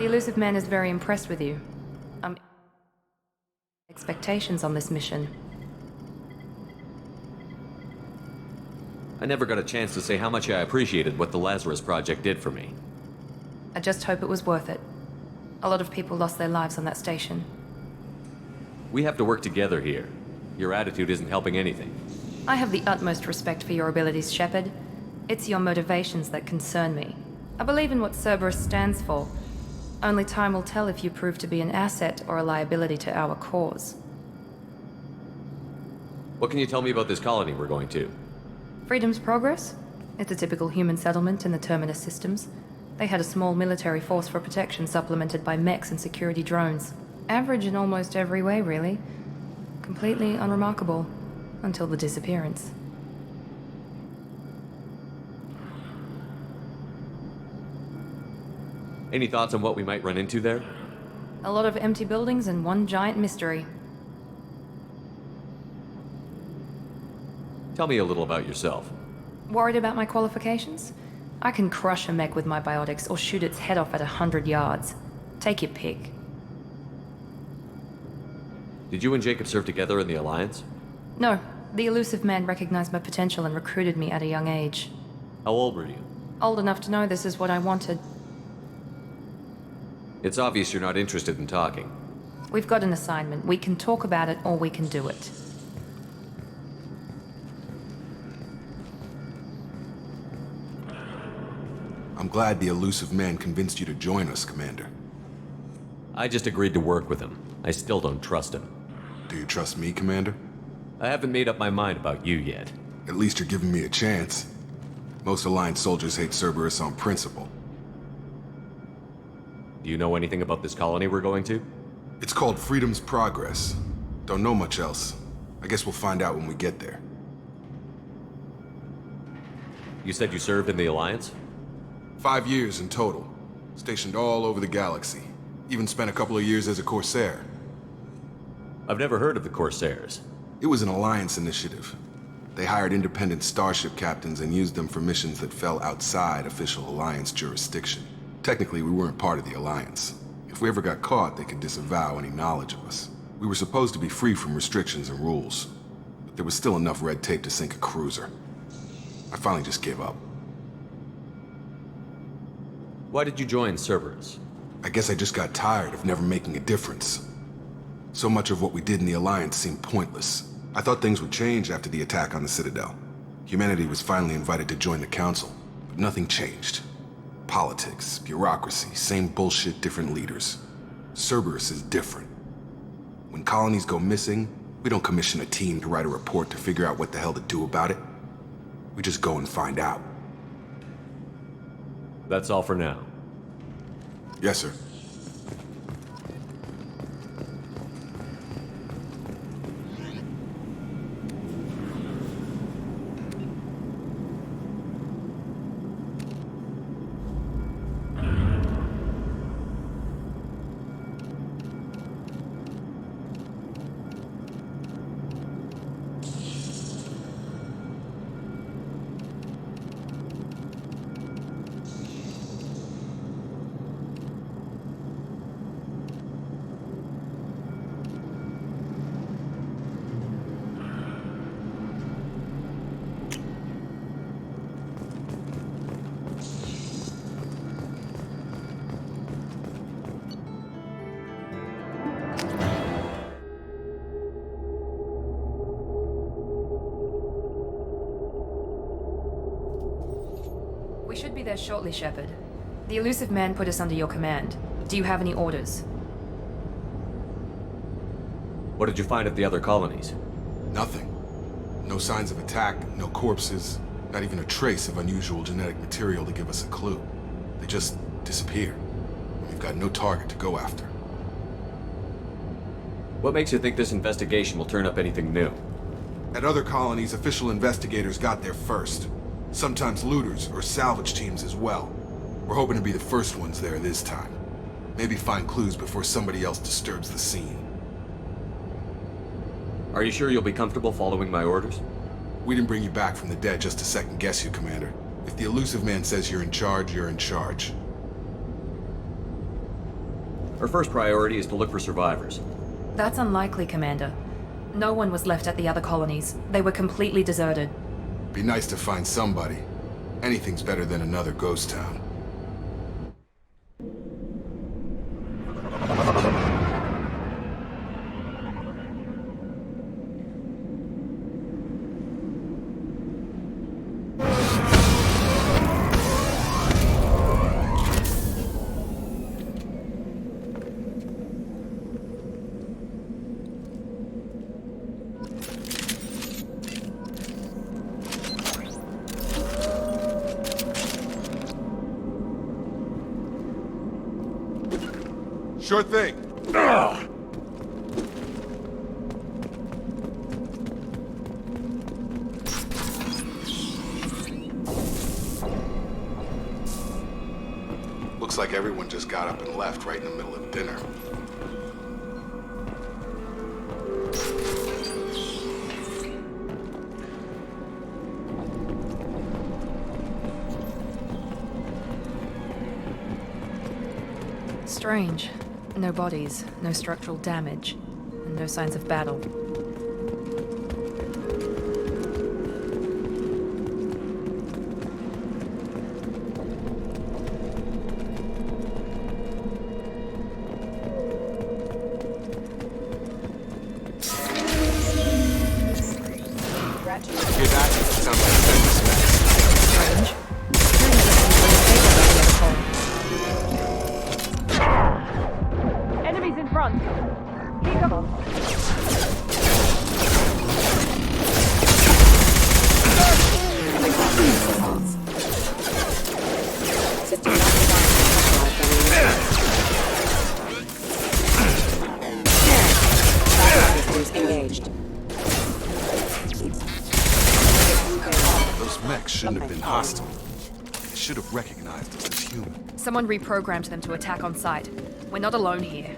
The elusive man is very impressed with you. Expectations on this mission. I never got a chance to say how much I appreciated what the Lazarus Project did for me. I just hope it was worth it. A lot of people lost their lives on that station. We have to work together here. Your attitude isn't helping anything. I have the utmost respect for your abilities, Shepard. It's your motivations that concern me. I believe in what Cerberus stands for. Only time will tell if you prove to be an asset or a liability to our cause. What can you tell me about this colony we're going to? Freedom's Progress? It's a typical human settlement in the Terminus systems. They had a small military force for protection supplemented by mechs and security drones. Average in almost every way, really. Completely unremarkable. Until the disappearance. Any thoughts on what we might run into there? A lot of empty buildings and one giant mystery. Tell me a little about yourself. Worried about my qualifications? I can crush a mech with my biotics or shoot its head off at 100 yards. Take your pick. Did you and Jacob serve together in the Alliance? No, the elusive man recognized my potential and recruited me at a young age. How old were you? Old enough to know this is what I wanted. It's obvious you're not interested in talking. We've got an assignment. We can talk about it or we can do it. I'm glad the elusive man convinced you to join us, Commander. I just agreed to work with him. I still don't trust him. Do you trust me, Commander? I haven't made up my mind about you yet. At least you're giving me a chance. Most Alliance soldiers hate Cerberus on principle. Do you know anything about this colony we're going to? It's called Freedom's Progress. Don't know much else. I guess we'll find out when we get there. You said you served in the Alliance? 5 years in total. Stationed all over the galaxy. Even spent a couple of years as a Corsair. I've never heard of the Corsairs. It was an Alliance initiative. They hired independent starship captains and used them for missions that fell outside official Alliance jurisdiction. Technically, we weren't part of the Alliance. If we ever got caught, they could disavow any knowledge of us. We were supposed to be free from restrictions and rules, but there was still enough red tape to sink a cruiser. I finally just gave up. Why did you join Cerberus? I guess I just got tired of never making a difference. So much of what we did in the Alliance seemed pointless. I thought things would change after the attack on the Citadel. Humanity was finally invited to join the Council, but nothing changed. Politics, bureaucracy, same bullshit, different leaders. Cerberus is different. When colonies go missing, we don't commission a team to write a report to figure out what the hell to do about it. We just go and find out. That's all for now. Yes, sir. We should be there shortly, Shepard. The elusive man put us under your command. Do you have any orders? What did you find at the other colonies? Nothing. No signs of attack, no corpses, not even a trace of unusual genetic material to give us a clue. They just disappear. We've got no target to go after. What makes you think this investigation will turn up anything new? At other colonies, official investigators got there first. Sometimes looters or salvage teams as well. We're hoping to be the first ones there this time. Maybe find clues before somebody else disturbs the scene. Are you sure you'll be comfortable following my orders? We didn't bring you back from the dead just to second guess you, Commander. If the elusive man says you're in charge, you're in charge. Our first priority is to look for survivors. That's unlikely, Commander. No one was left at the other colonies. They were completely deserted. Be nice to find somebody. Anything's better than another ghost town. Sure thing. Ugh. Looks like everyone just got up and left right in the middle of dinner. Strange. No bodies, no structural damage, and no signs of battle. Hear that? Sounds like famous mess. Strange. Enemies in front. Keep them up. System not systems engaged. Those mechs shouldn't have been hostile. They should have recognized us as human. Someone reprogrammed them to attack on sight. We're not alone here.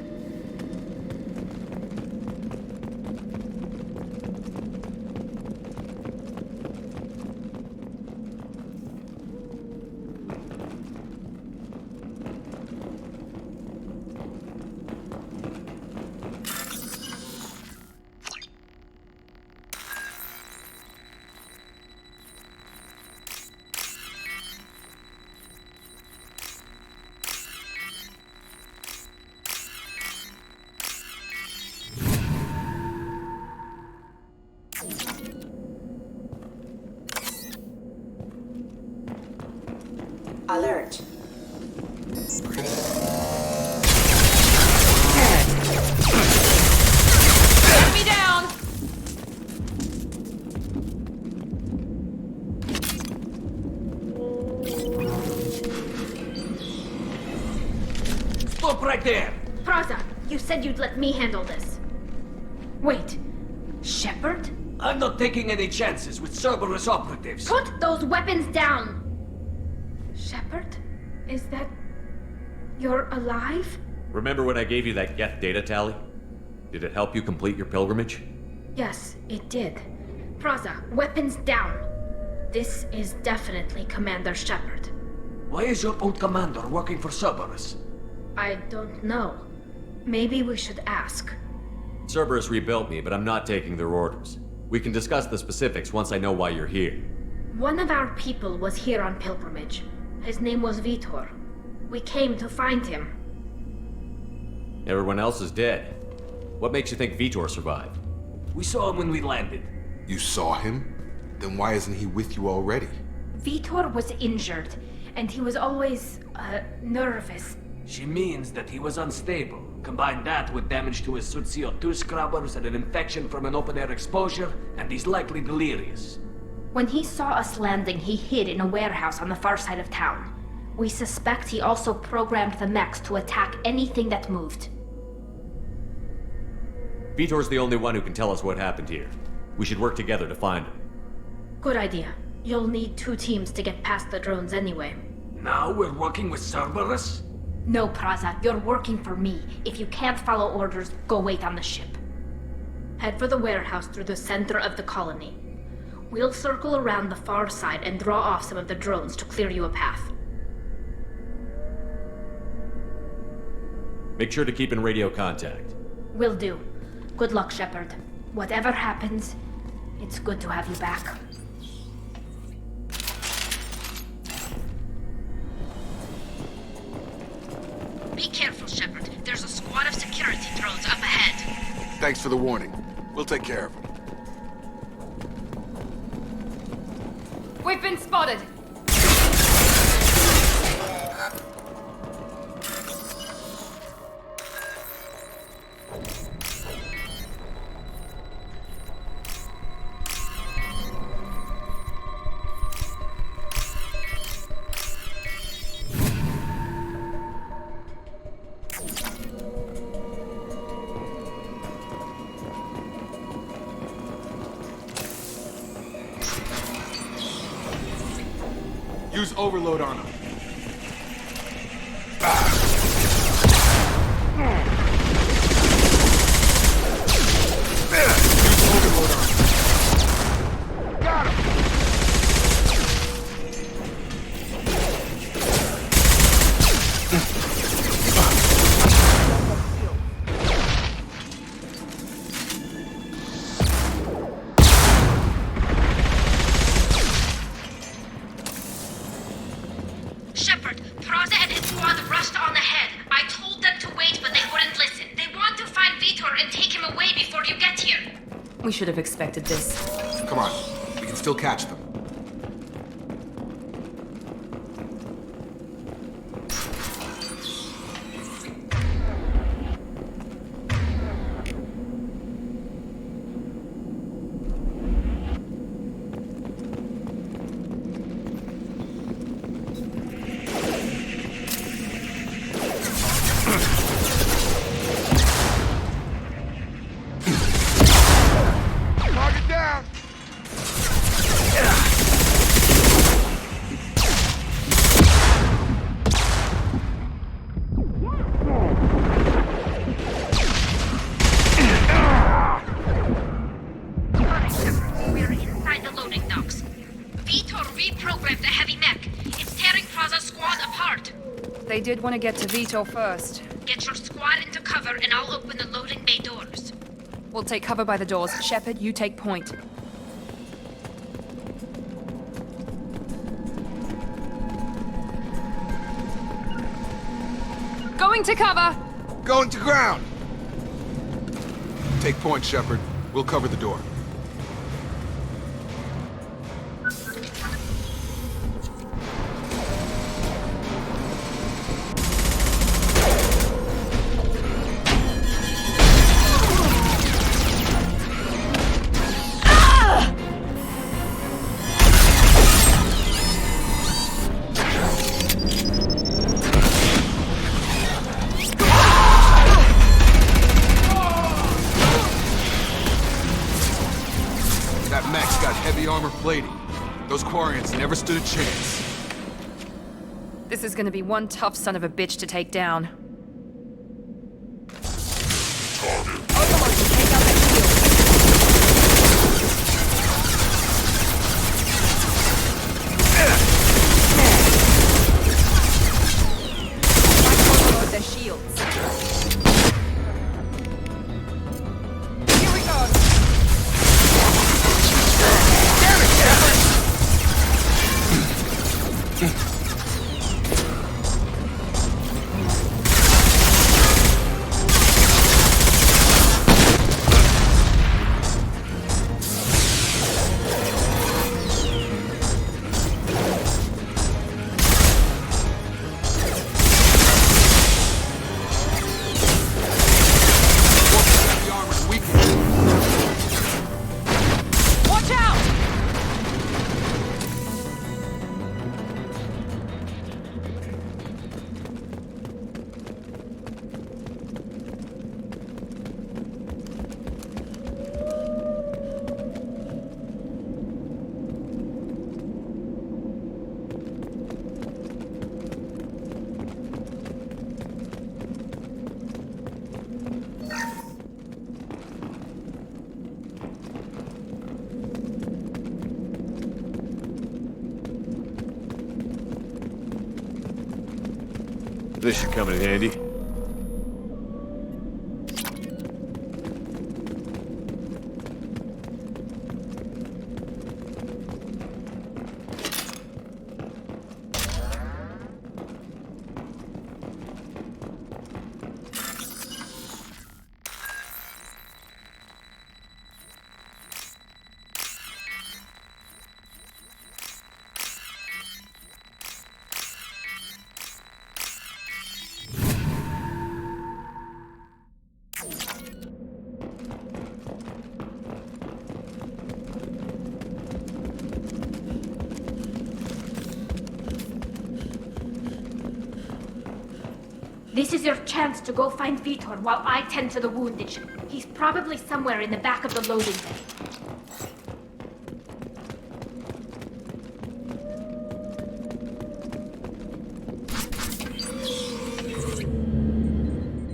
Alert. Me down! Stop right there! Praza, you said you'd let me handle this. Wait, Shepard? I'm not taking any chances with Cerberus operatives. Put those weapons down! Shepard? Is that... you're alive? Remember when I gave you that Geth data tally? Did it help you complete your pilgrimage? Yes, it did. Praza, weapons down! This is definitely Commander Shepard. Why is your old commander working for Cerberus? I don't know. Maybe we should ask. Cerberus rebuilt me, but I'm not taking their orders. We can discuss the specifics once I know why you're here. One of our people was here on pilgrimage. His name was Vitor. We came to find him. Everyone else is dead. What makes you think Vitor survived? We saw him when we landed. You saw him? Then why isn't he with you already? Vitor was injured, and he was always, nervous. She means that he was unstable. Combine that with damage to his suit CO2 scrubbers and an infection from an open-air exposure, and he's likely delirious. When he saw us landing, he hid in a warehouse on the far side of town. We suspect he also programmed the mechs to attack anything that moved. Vitor's the only one who can tell us what happened here. We should work together to find him. Good idea. You'll need 2 teams to get past the drones anyway. Now we're working with Cerberus? No, Praza, you're working for me. If you can't follow orders, go wait on the ship. Head for the warehouse through the center of the colony. We'll circle around the far side and draw off some of the drones to clear you a path. Make sure to keep in radio contact. Will do. Good luck, Shepard. Whatever happens, it's good to have you back. Be careful, Shepard. There's a squad of security drones up ahead. Thanks for the warning. We'll take care of them. We've been spotted! Use overload on them. Got him! Shepard, Praza and his squad rushed on ahead. I told them to wait, but they wouldn't listen. They want to find Vitor and take him away before you get here. We should have expected this. Come on, we can still catch them. Target down! We're inside the loading docks. Vitor reprogrammed the heavy mech. It's tearing Praza's squad apart. They did want to get to Vito first. Get your squad into cover and I'll open the loading bay doors. We'll take cover by the doors. Shepard, you take point. Going to cover! Going to ground! Take point, Shepard. We'll cover the door. That mech's got heavy armor plating. Those Quarians never stood a chance. This is gonna be one tough son of a bitch to take down. Overlord, take out that shield. Overlord their shields. Here we go. Heavy armor's weakened. Watch out! This should come in handy. This is your chance to go find Vitor while I tend to the wounded. He's probably somewhere in the back of the loading bay.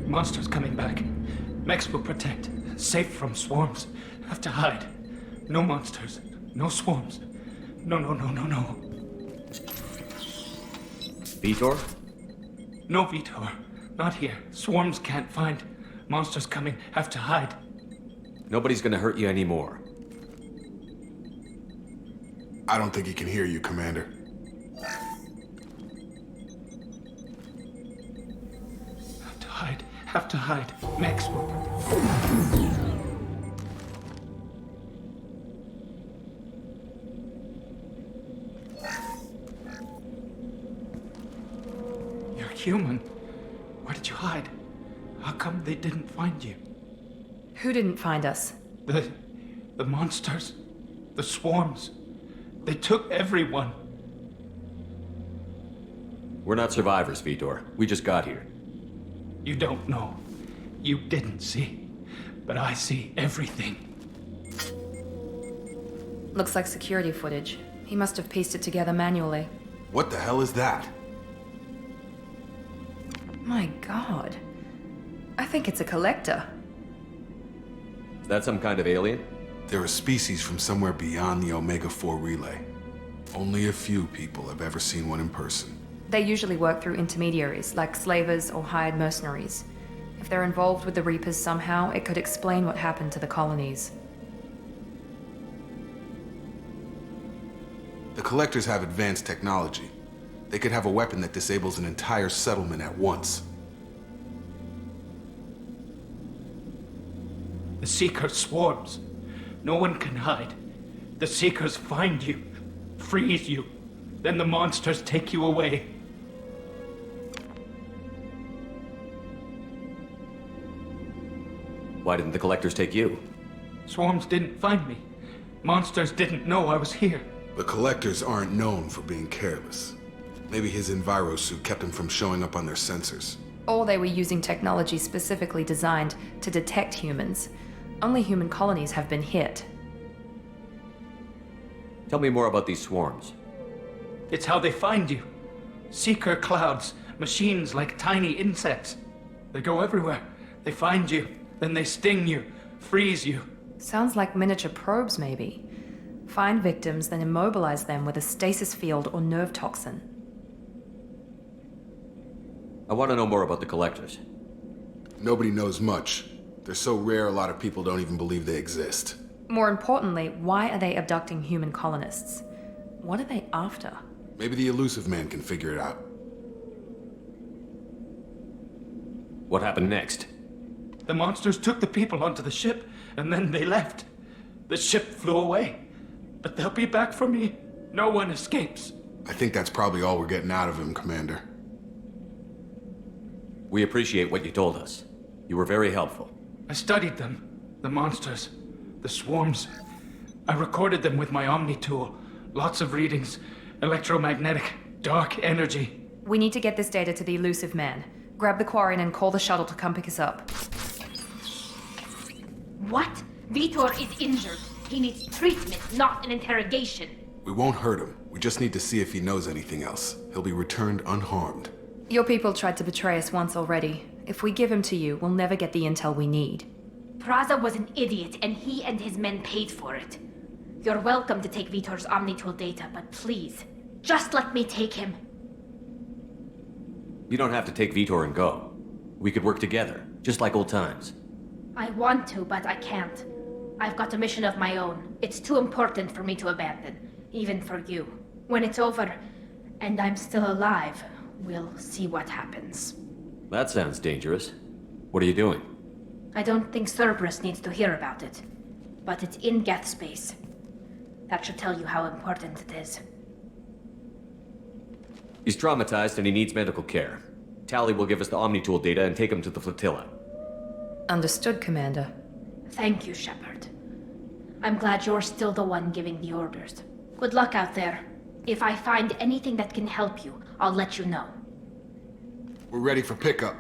Monsters coming back. Mex will protect. Safe from swarms. Have to hide. No monsters. No swarms. No. Vitor? No Vitor. Not here. Swarms can't find. Monsters coming. Have to hide. Nobody's gonna hurt you anymore. I don't think he can hear you, Commander. Have to hide. Have to hide. Mex will. You're human. Where did you hide? How come they didn't find you? Who didn't find us? The monsters. The swarms. They took everyone. We're not survivors, Vitor. We just got here. You don't know. You didn't see. But I see everything. Looks like security footage. He must have pieced it together manually. What the hell is that? My god. I think it's a collector. Is that some kind of alien? They're a species from somewhere beyond the Omega-4 relay. Only a few people have ever seen one in person. They usually work through intermediaries, like slavers or hired mercenaries. If they're involved with the Reapers somehow, it could explain what happened to the colonies. The Collectors have advanced technology. They could have a weapon that disables an entire settlement at once. The Seeker swarms. No one can hide. The Seekers find you, freeze you. Then the monsters take you away. Why didn't the Collectors take you? Swarms didn't find me. Monsters didn't know I was here. The Collectors aren't known for being careless. Maybe his enviro suit kept him from showing up on their sensors. Or they were using technology specifically designed to detect humans. Only human colonies have been hit. Tell me more about these swarms. It's how they find you. Seeker clouds, machines like tiny insects. They go everywhere. They find you, then they sting you, freeze you. Sounds like miniature probes, maybe. Find victims, then immobilize them with a stasis field or nerve toxin. I want to know more about the Collectors. Nobody knows much. They're so rare a lot of people don't even believe they exist. More importantly, why are they abducting human colonists? What are they after? Maybe the Elusive Man can figure it out. What happened next? The monsters took the people onto the ship, and then they left. The ship flew away. But they'll be back for me. No one escapes. I think that's probably all we're getting out of him, Commander. We appreciate what you told us. You were very helpful. I studied them. The monsters. The swarms. I recorded them with my Omni tool. Lots of readings. Electromagnetic. Dark energy. We need to get this data to the Elusive Man. Grab the Quarian and call the shuttle to come pick us up. What? Vitor is injured. He needs treatment, not an interrogation. We won't hurt him. We just need to see if he knows anything else. He'll be returned unharmed. Your people tried to betray us once already. If we give him to you, we'll never get the intel we need. Praza was an idiot, and he and his men paid for it. You're welcome to take Vitor's Omnitool data, but please, just let me take him. You don't have to take Vitor and go. We could work together, just like old times. I want to, but I can't. I've got a mission of my own. It's too important for me to abandon, even for you. When it's over, and I'm still alive, we'll see what happens. That sounds dangerous. What are you doing? I don't think Cerberus needs to hear about it, but it's in Geth space. That should tell you how important it is. He's traumatized and he needs medical care. Tally will give us the Omnitool data and take him to the flotilla. Understood, Commander. Thank you, Shepard. I'm glad you're still the one giving the orders. Good luck out there. If I find anything that can help you, I'll let you know. We're ready for pickup.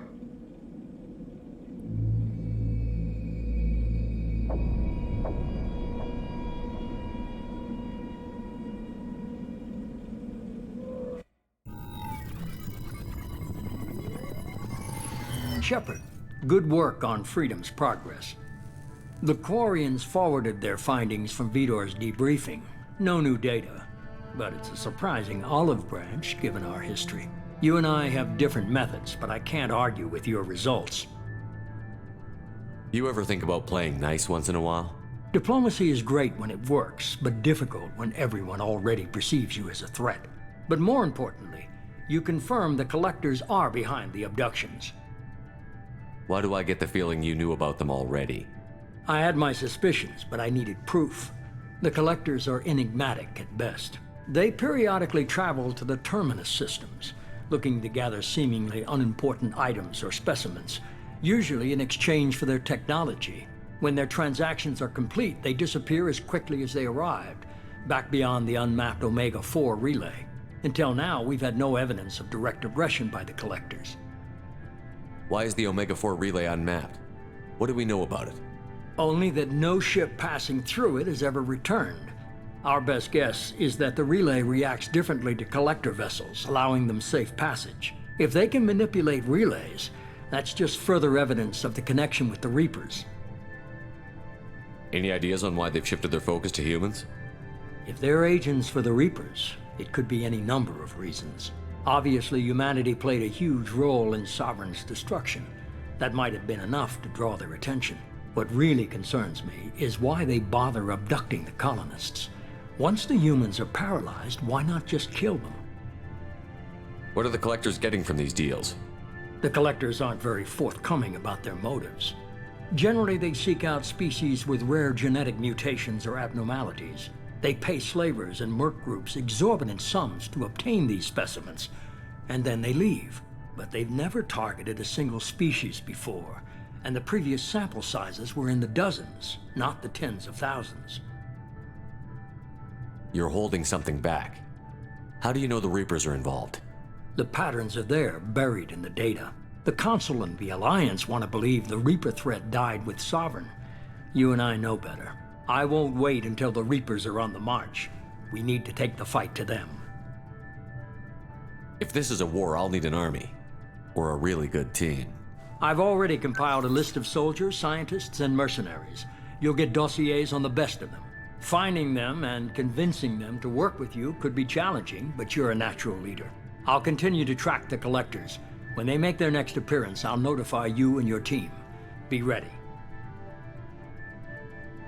Shepard, good work on Freedom's progress. The Quarians forwarded their findings from Vidor's debriefing. No new data, but it's a surprising olive branch given our history. You and I have different methods, but I can't argue with your results. You ever think about playing nice once in a while? Diplomacy is great when it works, but difficult when everyone already perceives you as a threat. But more importantly, you confirm the Collectors are behind the abductions. Why do I get the feeling you knew about them already? I had my suspicions, but I needed proof. The Collectors are enigmatic at best. They periodically travel to the Terminus systems, looking to gather seemingly unimportant items or specimens, usually in exchange for their technology. When their transactions are complete, they disappear as quickly as they arrived, back beyond the unmapped Omega-4 relay. Until now, we've had no evidence of direct aggression by the Collectors. Why is the Omega-4 relay unmapped? What do we know about it? Only that no ship passing through it has ever returned. Our best guess is that the relay reacts differently to Collector vessels, allowing them safe passage. If they can manipulate relays, that's just further evidence of the connection with the Reapers. Any ideas on why they've shifted their focus to humans? If they're agents for the Reapers, it could be any number of reasons. Obviously, humanity played a huge role in Sovereign's destruction. That might have been enough to draw their attention. What really concerns me is why they bother abducting the colonists. Once the humans are paralyzed, why not just kill them? What are the Collectors getting from these deals? The Collectors aren't very forthcoming about their motives. Generally, they seek out species with rare genetic mutations or abnormalities. They pay slavers and merc groups exorbitant sums to obtain these specimens, and then they leave. But they've never targeted a single species before, and the previous sample sizes were in the dozens, not the tens of thousands. You're holding something back. How do you know the Reapers are involved? The patterns are there, buried in the data. The Council and the Alliance want to believe the Reaper threat died with Sovereign. You and I know better. I won't wait until the Reapers are on the march. We need to take the fight to them. If this is a war, I'll need an army. Or a really good team. I've already compiled a list of soldiers, scientists, and mercenaries. You'll get dossiers on the best of them. Finding them and convincing them to work with you could be challenging, but you're a natural leader. I'll continue to track the Collectors. When they make their next appearance, I'll notify you and your team. Be ready.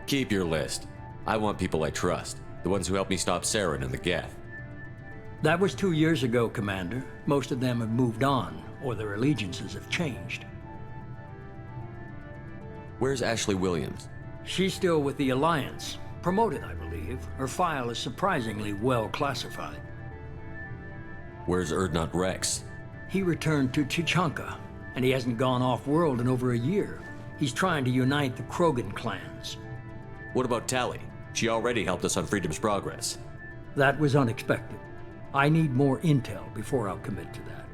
Keep your list. I want people I trust. The ones who helped me stop Saren and the Geth. That was 2 years ago, Commander. Most of them have moved on, or their allegiances have changed. Where's Ashley Williams? She's still with the Alliance. Promoted, I believe. Her file is surprisingly well classified. Where's Erdnot Rex? He returned to Chichanka, and he hasn't gone off-world in over a year. He's trying to unite the Krogan clans. What about Tali? She already helped us on Freedom's progress. That was unexpected. I need more intel before I'll commit to that.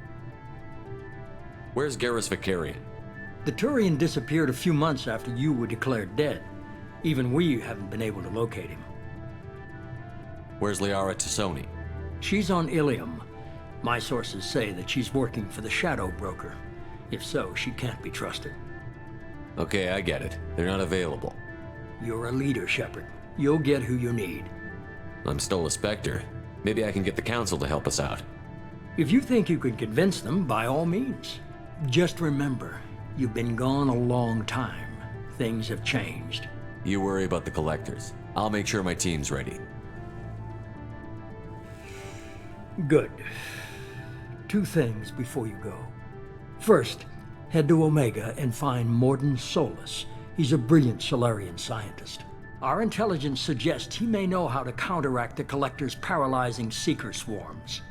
Where's Garrus Vicarian? The Turian disappeared a few months after you were declared dead. Even we haven't been able to locate him. Where's Liara Tassoni? She's on Ilium. My sources say that she's working for the Shadow Broker. If so, she can't be trusted. Okay, I get it. They're not available. You're a leader, Shepard. You'll get who you need. I'm still a Spectre. Maybe I can get the Council to help us out. If you think you can convince them, by all means. Just remember, you've been gone a long time. Things have changed. You worry about the Collectors. I'll make sure my team's ready. Good. 2 things before you go. First, head to Omega and find Morden Solus. He's a brilliant Solarian scientist. Our intelligence suggests he may know how to counteract the Collector's paralyzing Seeker swarms.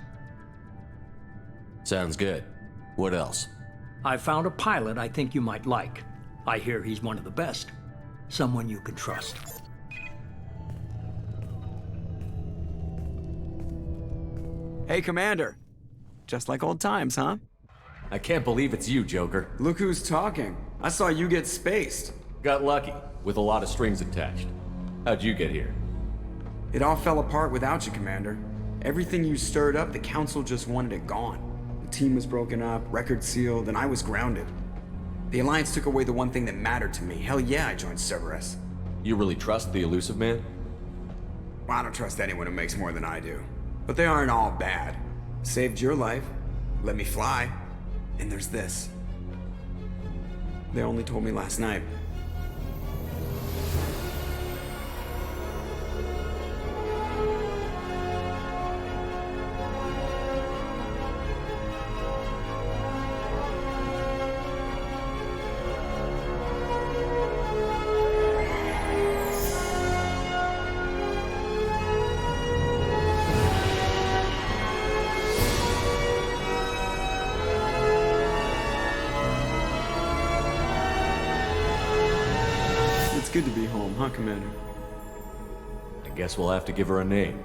Sounds good. What else? I found a pilot I think you might like. I hear he's one of the best. Someone you can trust. Hey, Commander. Just like old times, huh? I can't believe it's you, Joker. Look who's talking. I saw you get spaced. Got lucky, with a lot of strings attached. How'd you get here? It all fell apart without you, Commander. Everything you stirred up, the Council just wanted it gone. The team was broken up, record sealed, and I was grounded. The Alliance took away the one thing that mattered to me. Hell yeah, I joined Cerberus. You really trust the elusive man? Well, I don't trust anyone who makes more than I do. But they aren't all bad. Saved your life, let me fly, and there's this. They only told me last night. It's good to be home, huh, Commander? I guess we'll have to give her a name.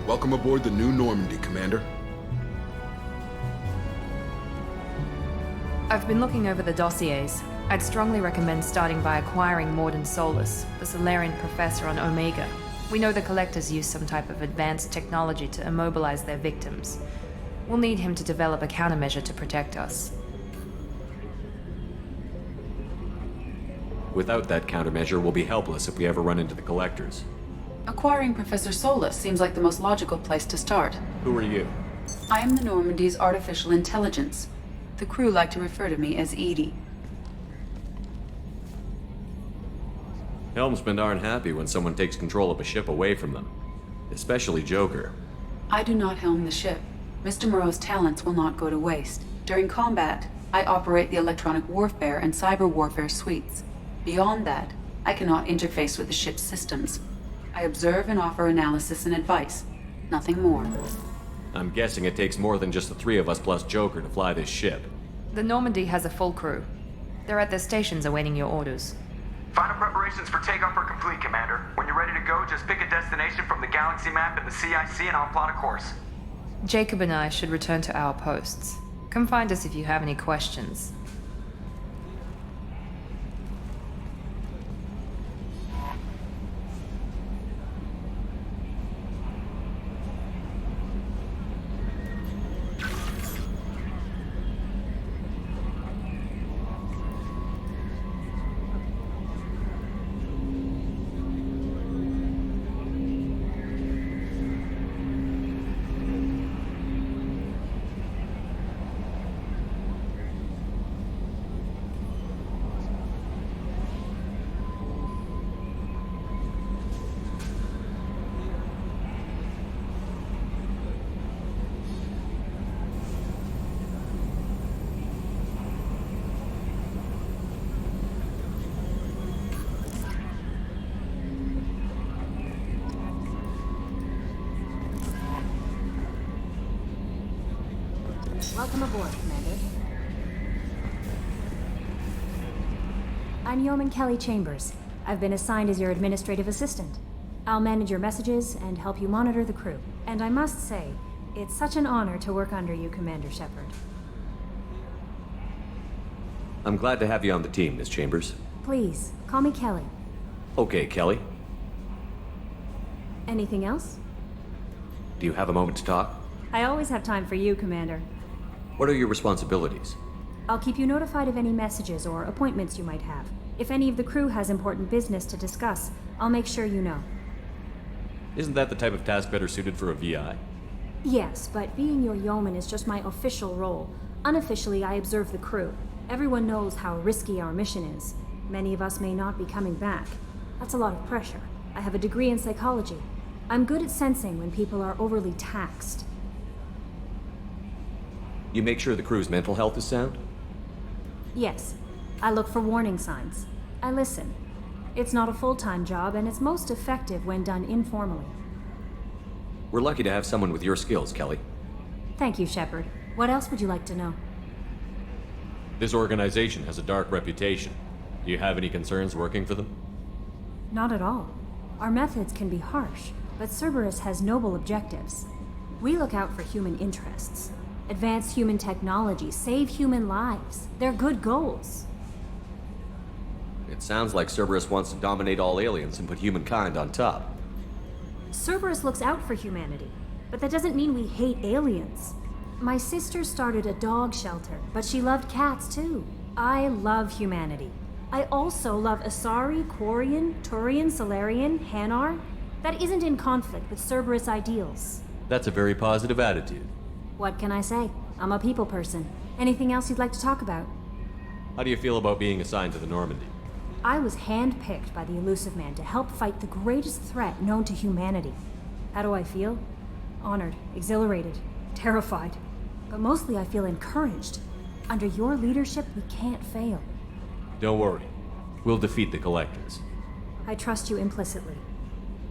Welcome aboard the New Normandy, Commander. I've been looking over the dossiers. I'd strongly recommend starting by acquiring Morden Solus, the Solarian professor on Omega. We know the Collectors use some type of advanced technology to immobilize their victims. We'll need him to develop a countermeasure to protect us. Without that countermeasure, we'll be helpless if we ever run into the Collectors. Acquiring Professor Solus seems like the most logical place to start. Who are you? I am the Normandy's artificial intelligence. The crew like to refer to me as Edie. Helmsmen aren't happy when someone takes control of a ship away from them. Especially Joker. I do not helm the ship. Mr. Moreau's talents will not go to waste. During combat, I operate the electronic warfare and cyber warfare suites. Beyond that, I cannot interface with the ship's systems. I observe and offer analysis and advice. Nothing more. I'm guessing it takes more than just the three of us plus Joker to fly this ship. The Normandy has a full crew. They're at their stations awaiting your orders. Final preparations for takeoff are complete, Commander. When you're ready to go, just pick a destination from the galaxy map and the CIC and I'll plot a course. Jacob and I should return to our posts. Come find us if you have any questions. Welcome aboard, Commander. I'm Yeoman Kelly Chambers. I've been assigned as your administrative assistant. I'll manage your messages and help you monitor the crew. And I must say, it's such an honor to work under you, Commander Shepard. I'm glad to have you on the team, Miss Chambers. Please, call me Kelly. Okay, Kelly. Anything else? Do you have a moment to talk? I always have time for you, Commander. What are your responsibilities? I'll keep you notified of any messages or appointments you might have. If any of the crew has important business to discuss, I'll make sure you know. Isn't that the type of task better suited for a VI? Yes, but being your yeoman is just my official role. Unofficially, I observe the crew. Everyone knows how risky our mission is. Many of us may not be coming back. That's a lot of pressure. I have a degree in psychology. I'm good at sensing when people are overly taxed. You make sure the crew's mental health is sound? Yes, I look for warning signs. I listen. It's not a full-time job, and it's most effective when done informally. We're lucky to have someone with your skills, Kelly. Thank you, Shepard. What else would you like to know? This organization has a dark reputation. Do you have any concerns working for them? Not at all. Our methods can be harsh, but Cerberus has noble objectives. We look out for human interests. Advance human technology, save human lives. They're good goals. It sounds like Cerberus wants to dominate all aliens and put humankind on top. Cerberus looks out for humanity, but that doesn't mean we hate aliens. My sister started a dog shelter, but she loved cats too. I love humanity. I also love Asari, Quarian, Turian, Solarian, Hanar. That isn't in conflict with Cerberus ideals. That's a very positive attitude. What can I say? I'm a people person. Anything else you'd like to talk about? How do you feel about being assigned to the Normandy? I was handpicked by the Elusive Man to help fight the greatest threat known to humanity. How do I feel? Honored, exhilarated, terrified. But mostly I feel encouraged. Under your leadership, we can't fail. Don't worry. We'll defeat the Collectors. I trust you implicitly.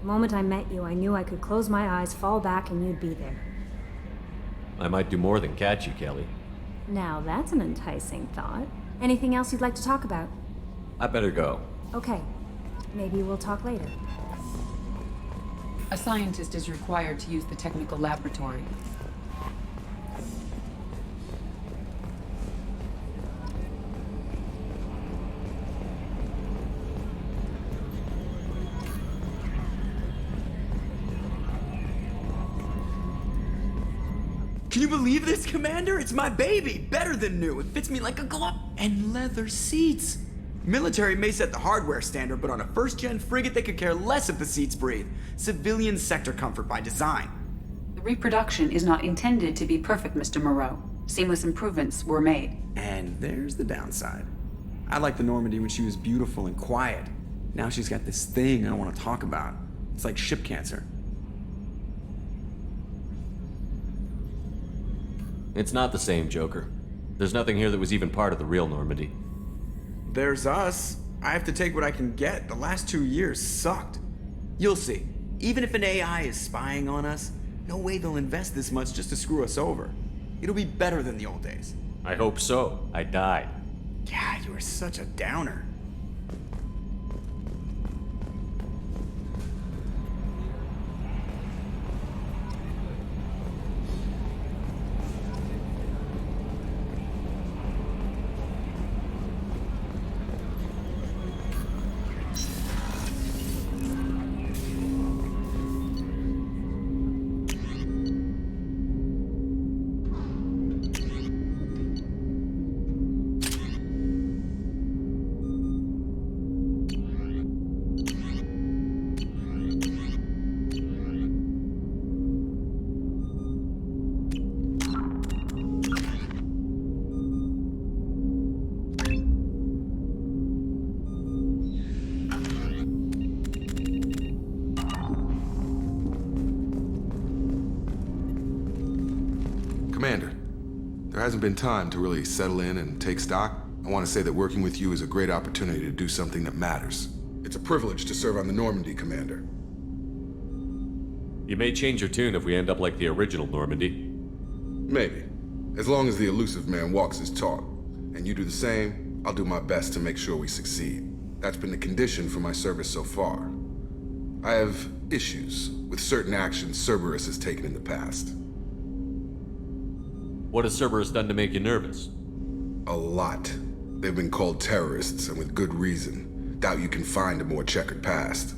The moment I met you, I knew I could close my eyes, fall back, and you'd be there. I might do more than catch you, Kelly. Now that's an enticing thought. Anything else you'd like to talk about? I better go. Okay. Maybe we'll talk later. A scientist is required to use the technical laboratory. Can you believe this, Commander? It's my baby! Better than new. It fits me like a glove. And leather seats. Military may set the hardware standard, but on a first-gen frigate, they could care less if the seats breathe. Civilian sector comfort by design. The reproduction is not intended to be perfect, Mr. Moreau. Seamless improvements were made. And there's the downside. I liked the Normandy when she was beautiful and quiet. Now she's got this thing I want to talk about. It's like ship cancer. It's not the same, Joker. There's nothing here that was even part of the real Normandy. There's us. I have to take what I can get. The last 2 years sucked. You'll see. Even if an AI is spying on us, no way they'll invest this much just to screw us over. It'll be better than the old days. I hope so. I died. Yeah, you are such a downer. Commander, there hasn't been time to really settle in and take stock. I want to say that working with you is a great opportunity to do something that matters. It's a privilege to serve on the Normandy, Commander. You may change your tune if we end up like the original Normandy. Maybe. As long as the Elusive Man walks his talk, and you do the same, I'll do my best to make sure we succeed. That's been the condition for my service so far. I have issues with certain actions Cerberus has taken in the past. What has Cerberus done to make you nervous? A lot. They've been called terrorists, and with good reason. doubt you can find a more checkered past.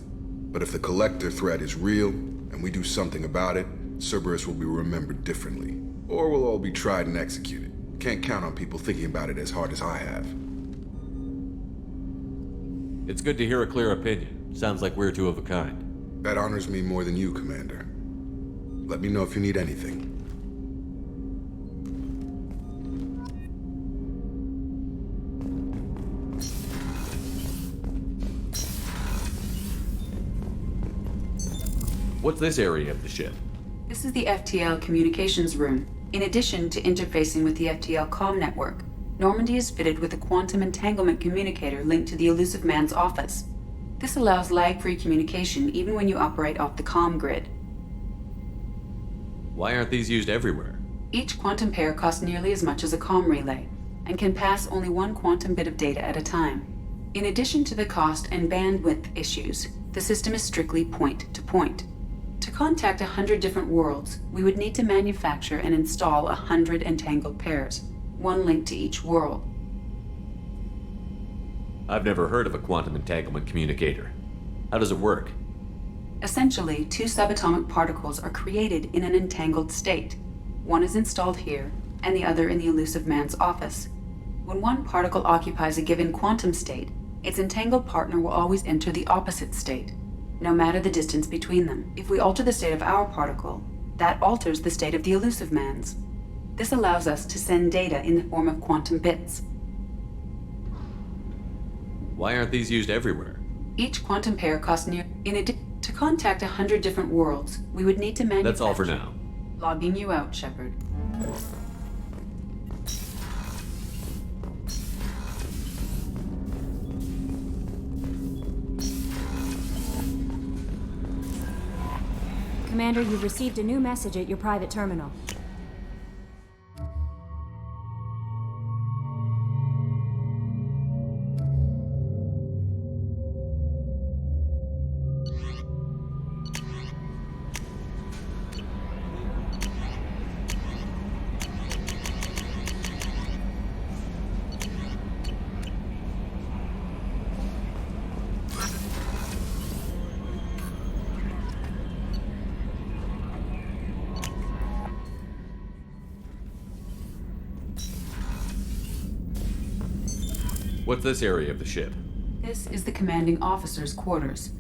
But if the Collector threat is real, and we do something about it, Cerberus will be remembered differently. Or we'll all be tried and executed. Can't count on people thinking about it as hard as I have. It's good to hear a clear opinion. Sounds like we're two of a kind. That honors me more than you, Commander. Let me know if you need anything. What's this area of the ship? This is the FTL communications room. In addition to interfacing with the FTL comm network, Normandy is fitted with a quantum entanglement communicator linked to the Elusive Man's office. This allows lag-free communication even when you operate off the comm grid. Why aren't these used everywhere? Each quantum pair costs nearly as much as a comm relay, and can pass only one quantum bit of data at a time. In addition to the cost and bandwidth issues, the system is strictly point-to-point. To contact 100 different worlds, we would need to manufacture and install 100 entangled pairs, one link to each world. I've never heard of a quantum entanglement communicator. How does it work? Essentially, two subatomic particles are created in an entangled state. One is installed here, and the other in the Elusive Man's office. When one particle occupies a given quantum state, its entangled partner will always enter the opposite state, no matter the distance between them. If we alter the state of our particle, that alters the state of the Elusive Man's. This allows us to send data in the form of quantum bits. Why aren't these used everywhere? Each quantum pair costs to contact 100 different worlds, we would need to manufacture... That's all for now. Logging you out, Shepard. Commander, you've received a new message at your private terminal. What's this area of the ship? This is the commanding officer's quarters.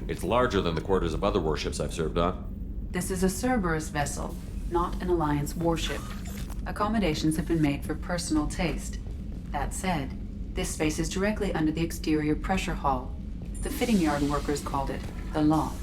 It's larger than the quarters of other warships I've served on. This is a Cerberus vessel, not an Alliance warship. Accommodations have been made for personal taste. That said, this space is directly under the exterior pressure hull. The fitting yard workers called it the loft.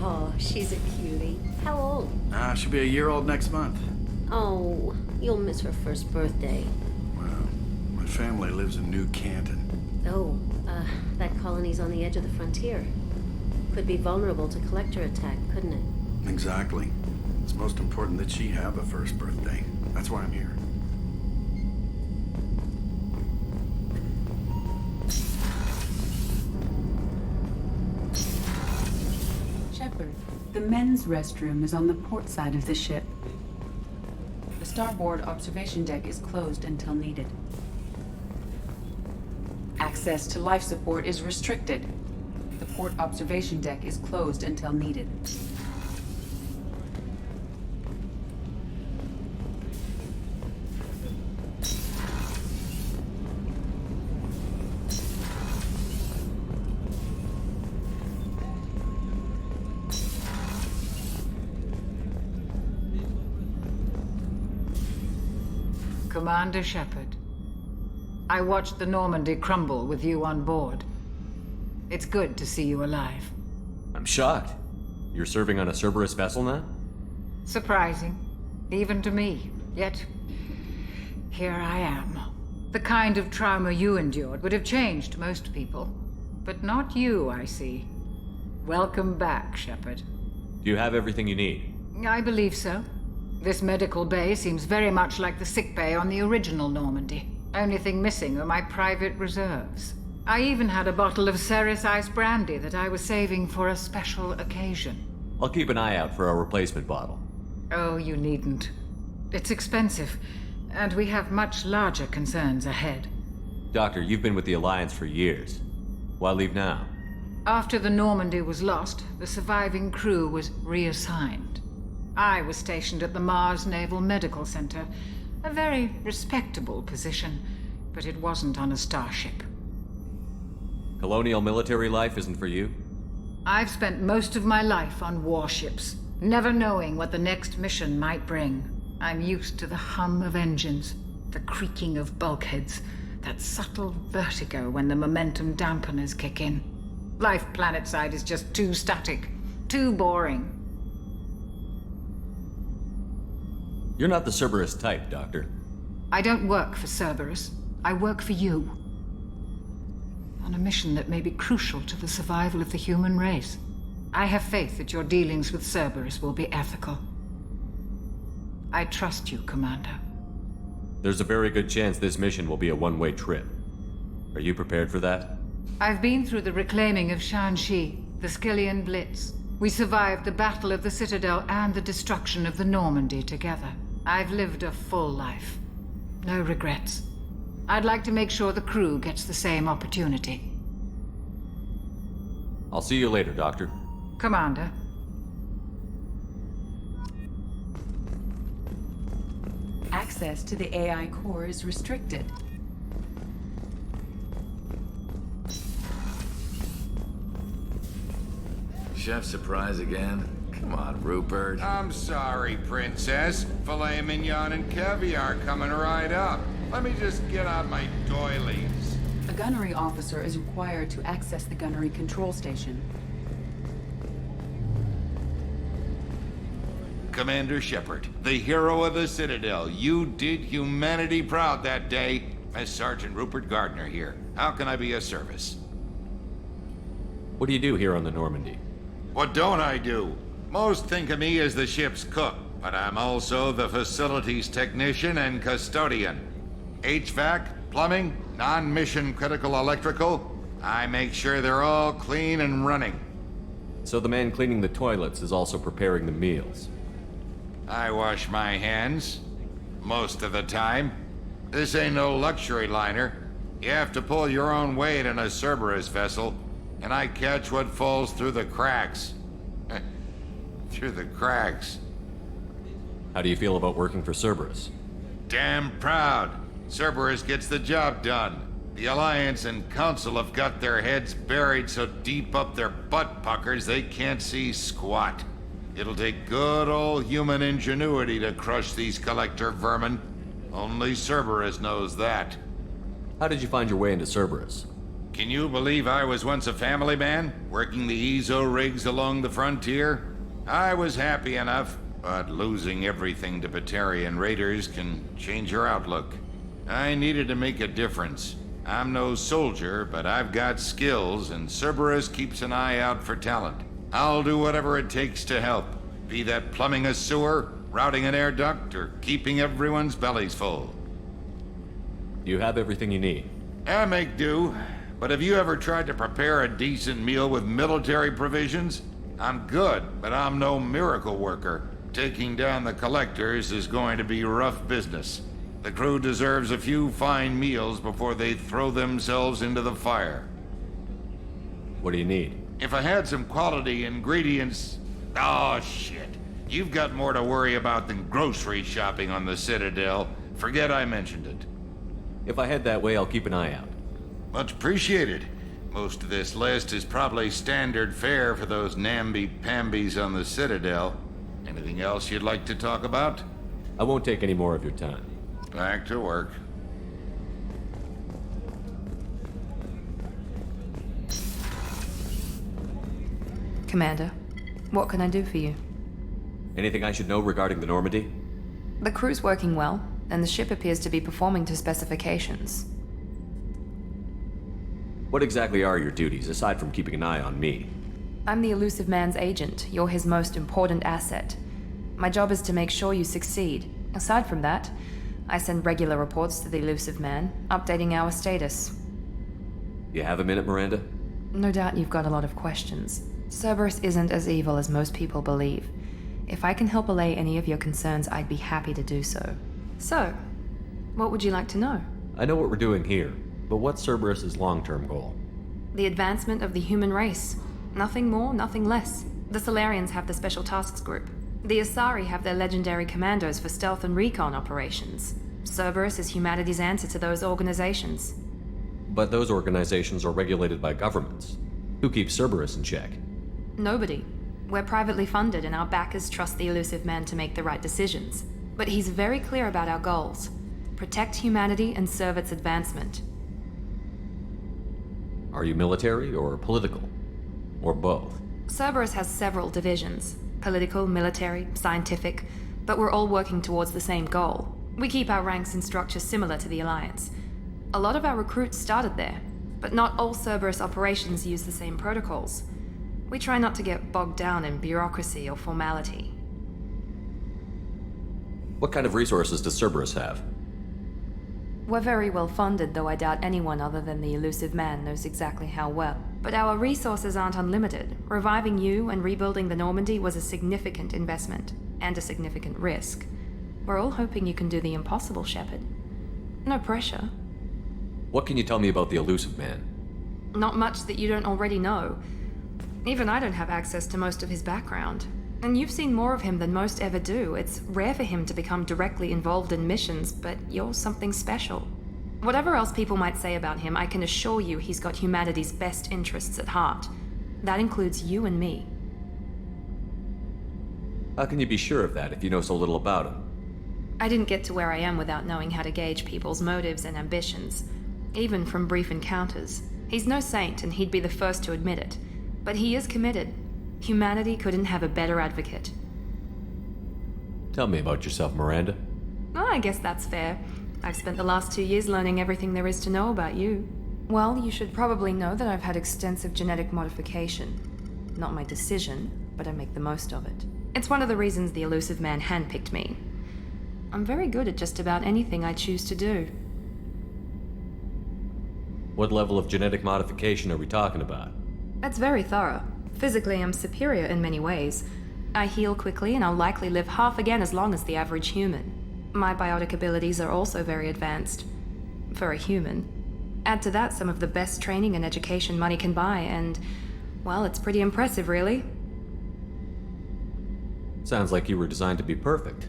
Oh, she's a cutie. How old? She'll be a year old next month. Oh, you'll miss her first birthday. Well, my family lives in New Canton. Oh, that colony's on the edge of the frontier. Could be vulnerable to collector attack, couldn't it? Exactly. It's most important that she have a first birthday. That's why I'm here. Shepard, the men's restroom is on the port side of the ship. The starboard observation deck is closed until needed. Access to life support is restricted. The port observation deck is closed until needed. Commander Shepard. I watched the Normandy crumble with you on board. It's good to see you alive. I'm shocked. You're serving on a Cerberus vessel now? Surprising, even to me. Yet, here I am. The kind of trauma you endured would have changed most people. But not you, I see. Welcome back, Shepard. Do you have everything you need? I believe so. This medical bay seems very much like the sick bay on the original Normandy. Only thing missing are my private reserves. I even had a bottle of Ceres Ice brandy that I was saving for a special occasion. I'll keep an eye out for a replacement bottle. Oh, you needn't. It's expensive, and we have much larger concerns ahead. Doctor, you've been with the Alliance for years. Why leave now? After the Normandy was lost, the surviving crew was reassigned. I was stationed at the Mars Naval Medical Center, a very respectable position, but it wasn't on a starship. Colonial military life isn't for you? I've spent most of my life on warships, never knowing what the next mission might bring. I'm used to the hum of engines, the creaking of bulkheads, that subtle vertigo when the momentum dampeners kick in. Life planetside is just too static, too boring. You're not the Cerberus type, Doctor. I don't work for Cerberus. I work for you. On a mission that may be crucial to the survival of the human race. I have faith that your dealings with Cerberus will be ethical. I trust you, Commander. There's a very good chance this mission will be a one-way trip. Are you prepared for that? I've been through the reclaiming of Shanxi, the Skillian Blitz. We survived the Battle of the Citadel and the destruction of the Normandy together. I've lived a full life. No regrets. I'd like to make sure the crew gets the same opportunity. I'll see you later, Doctor. Commander. Access to the AI core is restricted. Chef surprise again? Come on, Rupert. I'm sorry, Princess. Filet mignon and caviar coming right up. Let me just get out my doilies. A gunnery officer is required to access the gunnery control station. Commander Shepard, the hero of the Citadel. You did humanity proud that day. As Sergeant Rupert Gardner here. How can I be of service? What do you do here on the Normandy? What don't I do? Most think of me as the ship's cook, but I'm also the facilities technician and custodian. HVAC, plumbing, non-mission critical electrical. I make sure they're all clean and running. So the man cleaning the toilets is also preparing the meals. I wash my hands. Most of the time. This ain't no luxury liner. You have to pull your own weight in a Cerberus vessel, and I catch what falls through the cracks. Through the cracks. How do you feel about working for Cerberus? Damn proud. Cerberus gets the job done. The Alliance and Council have got their heads buried so deep up their butt puckers they can't see squat. It'll take good old human ingenuity to crush these collector vermin. Only Cerberus knows that. How did you find your way into Cerberus? Can you believe I was once a family man, working the EZO rigs along the frontier? I was happy enough, but losing everything to Batarian raiders can change your outlook. I needed to make a difference. I'm no soldier, but I've got skills, and Cerberus keeps an eye out for talent. I'll do whatever it takes to help, be that plumbing a sewer, routing an air duct, or keeping everyone's bellies full. You have everything you need. I make do, but have you ever tried to prepare a decent meal with military provisions? I'm good, but I'm no miracle worker. Taking down the collectors is going to be rough business. The crew deserves a few fine meals before they throw themselves into the fire. What do you need? If I had some quality ingredients... Oh, shit. You've got more to worry about than grocery shopping on the Citadel. Forget I mentioned it. If I head that way, I'll keep an eye out. Much appreciated. Most of this list is probably standard fare for those namby-pambies on the Citadel. Anything else you'd like to talk about? I won't take any more of your time. Back to work. Commander, what can I do for you? Anything I should know regarding the Normandy? The crew's working well, and the ship appears to be performing to specifications. What exactly are your duties, aside from keeping an eye on me? I'm the Elusive Man's agent. You're his most important asset. My job is to make sure you succeed. Aside from that, I send regular reports to the Elusive Man, updating our status. You have a minute, Miranda? No doubt you've got a lot of questions. Cerberus isn't as evil as most people believe. If I can help allay any of your concerns, I'd be happy to do so. So, what would you like to know? I know what we're doing here, but what's Cerberus's long-term goal? The advancement of the human race. Nothing more, nothing less. The Solarians have the Special Tasks Group. The Asari have their legendary commandos for stealth and recon operations. Cerberus is humanity's answer to those organizations. But those organizations are regulated by governments. Who keeps Cerberus in check? Nobody. We're privately funded and our backers trust the Elusive Man to make the right decisions. But he's very clear about our goals. Protect humanity and serve its advancement. Are you military or political? Or both? Cerberus has several divisions. Political, military, scientific, but we're all working towards the same goal. We keep our ranks and structure similar to the Alliance. A lot of our recruits started there, but not all Cerberus operations use the same protocols. We try not to get bogged down in bureaucracy or formality. What kind of resources does Cerberus have? We're very well funded, though I doubt anyone other than the Elusive Man knows exactly how well. But our resources aren't unlimited. Reviving you and rebuilding the Normandy was a significant investment, and a significant risk. We're all hoping you can do the impossible, Shepard. No pressure. What can you tell me about the Elusive Man? Not much that you don't already know. Even I don't have access to most of his background. And you've seen more of him than most ever do. It's rare for him to become directly involved in missions, but you're something special. Whatever else people might say about him, I can assure you he's got humanity's best interests at heart. That includes you and me. How can you be sure of that if you know so little about him? I didn't get to where I am without knowing how to gauge people's motives and ambitions, even from brief encounters. He's no saint, and he'd be the first to admit it. But he is committed. Humanity couldn't have a better advocate. Tell me about yourself, Miranda. Oh, I guess that's fair. I've spent the last 2 years learning everything there is to know about you. Well, you should probably know that I've had extensive genetic modification. Not my decision, but I make the most of it. It's one of the reasons the Elusive Man handpicked me. I'm very good at just about anything I choose to do. What level of genetic modification are we talking about? That's very thorough. Physically, I'm superior in many ways. I heal quickly, and I'll likely live half again as long as the average human. My biotic abilities are also very advanced. For a human. Add to that some of the best training and education money can buy, and, well, it's pretty impressive, really. Sounds like you were designed to be perfect.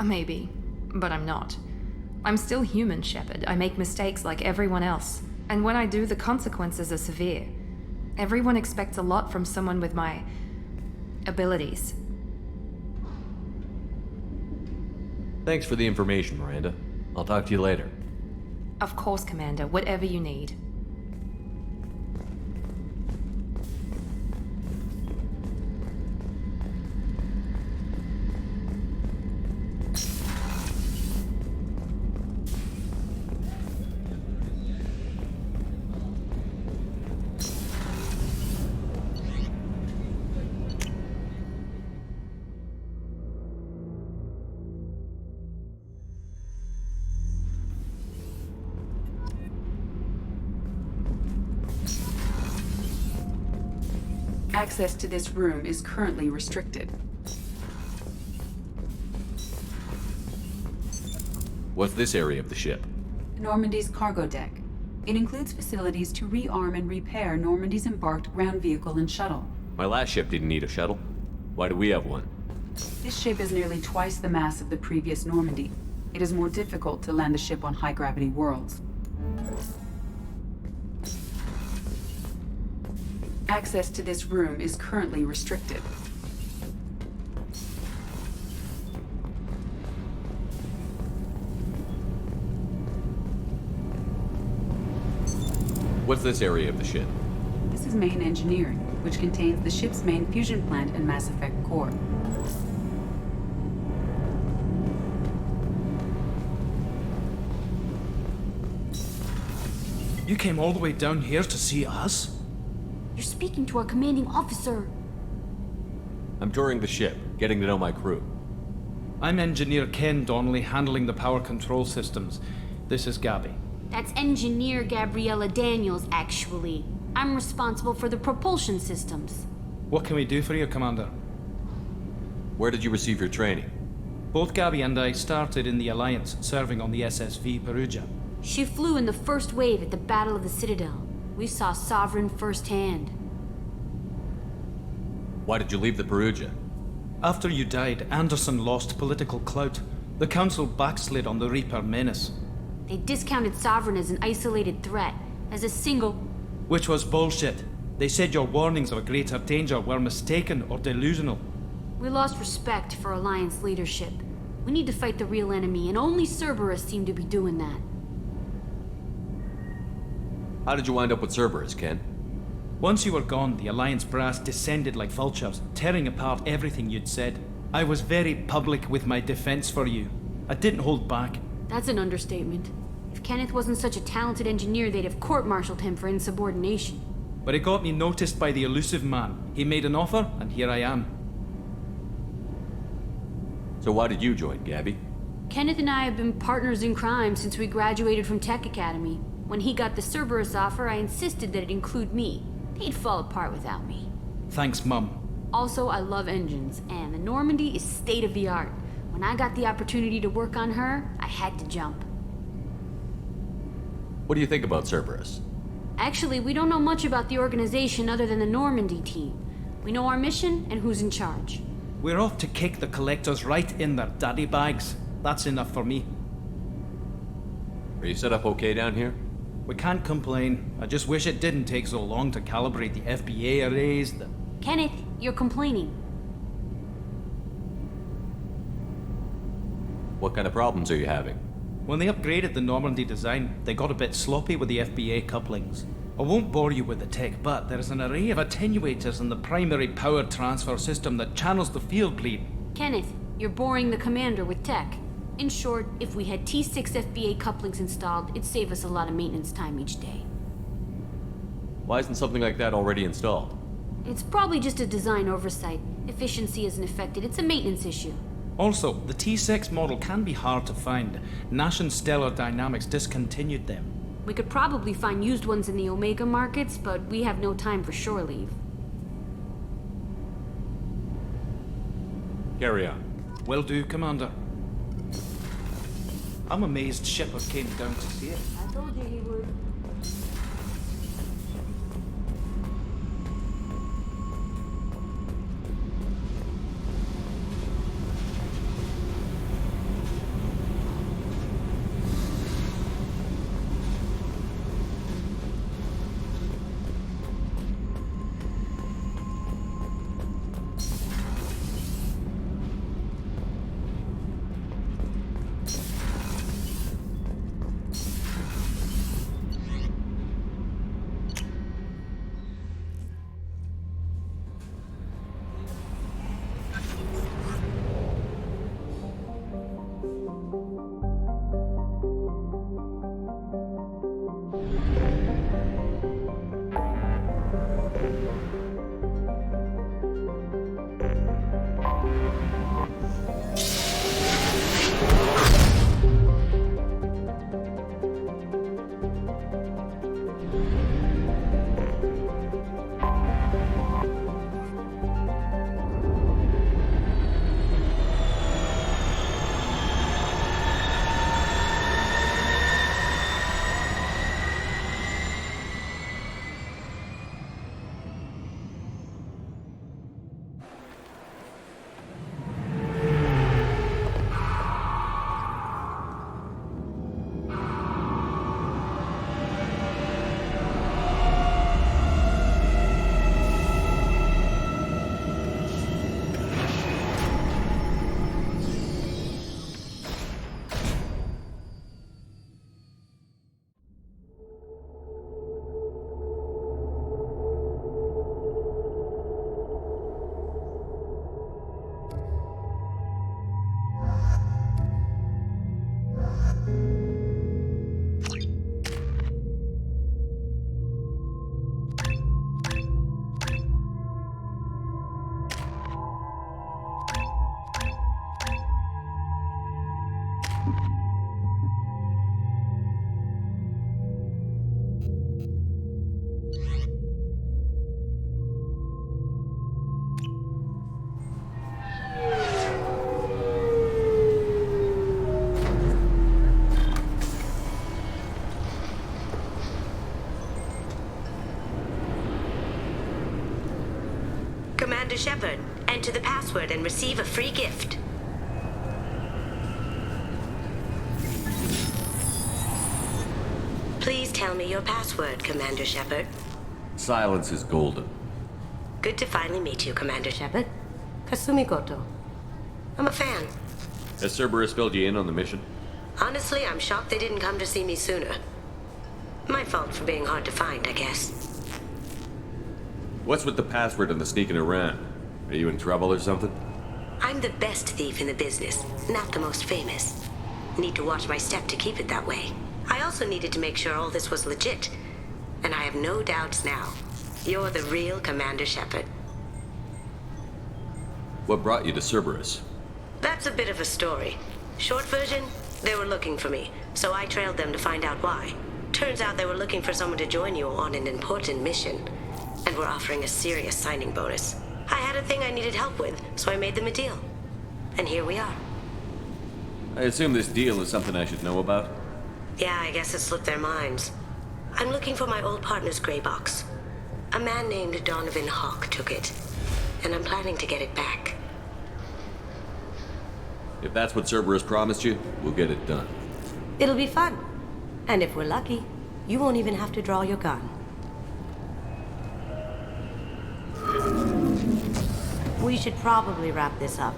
Maybe, but I'm not. I'm still human, Shepard. I make mistakes like everyone else. And when I do, the consequences are severe. Everyone expects a lot from someone with my abilities. Thanks for the information, Miranda. I'll talk to you later. Of course, Commander. Whatever you need. Access to this room is currently restricted. What's this area of the ship? Normandy's cargo deck. It includes facilities to rearm and repair Normandy's embarked ground vehicle and shuttle. My last ship didn't need a shuttle. Why do we have one? This ship is nearly twice the mass of the previous Normandy. It is more difficult to land the ship on high-gravity worlds. Access to this room is currently restricted. What's this area of the ship? This is main engineering, which contains the ship's main fusion plant and Mass Effect core. You came all the way down here to see us? You're speaking to our commanding officer. I'm touring the ship, getting to know my crew. I'm Engineer Ken Donnelly, handling the power control systems. This is Gabby. That's Engineer Gabriella Daniels, actually. I'm responsible for the propulsion systems. What can we do for you, Commander? Where did you receive your training? Both Gabby and I started in the Alliance, serving on the SSV Perugia. She flew in the first wave at the Battle of the Citadel. We saw Sovereign firsthand. Why did you leave the Perugia? After you died, Anderson lost political clout. The Council backslid on the Reaper menace. They discounted Sovereign as an isolated threat, as a single... Which was bullshit. They said your warnings of a greater danger were mistaken or delusional. We lost respect for Alliance leadership. We need to fight the real enemy, and only Cerberus seem to be doing that. How did you wind up with Cerberus, Ken? Once you were gone, the Alliance brass descended like vultures, tearing apart everything you'd said. I was very public with my defense for you. I didn't hold back. That's an understatement. If Kenneth wasn't such a talented engineer, they'd have court-martialed him for insubordination. But it got me noticed by the elusive man. He made an offer, and here I am. So why did you join, Gabby? Kenneth and I have been partners in crime since we graduated from Tech Academy. When he got the Cerberus offer, I insisted that it include me. He'd fall apart without me. Thanks, Mum. Also, I love engines, and the Normandy is state-of-the-art. When I got the opportunity to work on her, I had to jump. What do you think about Cerberus? Actually, we don't know much about the organization other than the Normandy team. We know our mission and who's in charge. We're off to kick the Collectors right in their daddy bags. That's enough for me. Are you set up okay down here? We can't complain. I just wish it didn't take so long to calibrate the FBA arrays. Kenneth, you're complaining. What kind of problems are you having? When they upgraded the Normandy design, they got a bit sloppy with the FBA couplings. I won't bore you with the tech, but there is an array of attenuators in the primary power transfer system that channels the field bleed. Kenneth, you're boring the commander with tech. In short, if we had T6 FBA couplings installed, it'd save us a lot of maintenance time each day. Why isn't something like that already installed? It's probably just a design oversight. Efficiency isn't affected, it's a maintenance issue. Also, the T6 model can be hard to find. Nash and Stellar Dynamics discontinued them. We could probably find used ones in the Omega markets, but we have no time for shore leave. Carry on. Will do, Commander. I'm amazed Shepard came down to see it. I told you he would. Commander Shepard. Enter the password and receive a free gift. Please tell me your password, Commander Shepard. Silence is golden. Good to finally meet you, Commander Shepard. Kasumi Goto. I'm a fan. Has Cerberus filled you in on the mission? Honestly, I'm shocked they didn't come to see me sooner. My fault for being hard to find, I guess. What's with the password and the sneaking around? Are you in trouble or something? I'm the best thief in the business, not the most famous. Need to watch my step to keep it that way. I also needed to make sure all this was legit. And I have no doubts now. You're the real Commander Shepard. What brought you to Cerberus? That's a bit of a story. Short version, they were looking for me, so I trailed them to find out why. Turns out they were looking for someone to join you on an important mission, and were offering a serious signing bonus. I had a thing I needed help with, so I made them a deal. And here we are. I assume this deal is something I should know about? Yeah, I guess it slipped their minds. I'm looking for my old partner's gray box. A man named Donovan Hawk took it, and I'm planning to get it back. If that's what Cerberus promised you, we'll get it done. It'll be fun. And if we're lucky, you won't even have to draw your gun. We should probably wrap this up.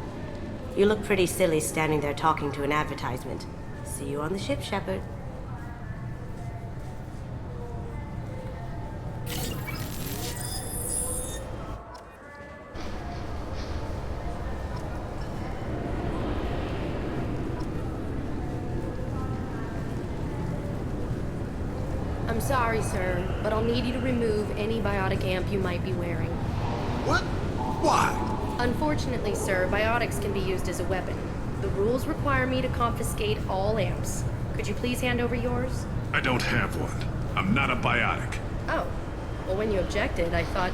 You look pretty silly standing there talking to an advertisement. See you on the ship, Shepard. I'm sorry, sir, but I'll need you to remove any biotic amp you might be wearing. What? Why? Unfortunately, sir, biotics can be used as a weapon. The rules require me to confiscate all amps. Could you please hand over yours? I don't have one. I'm not a biotic. Oh. Well, when you objected, I thought...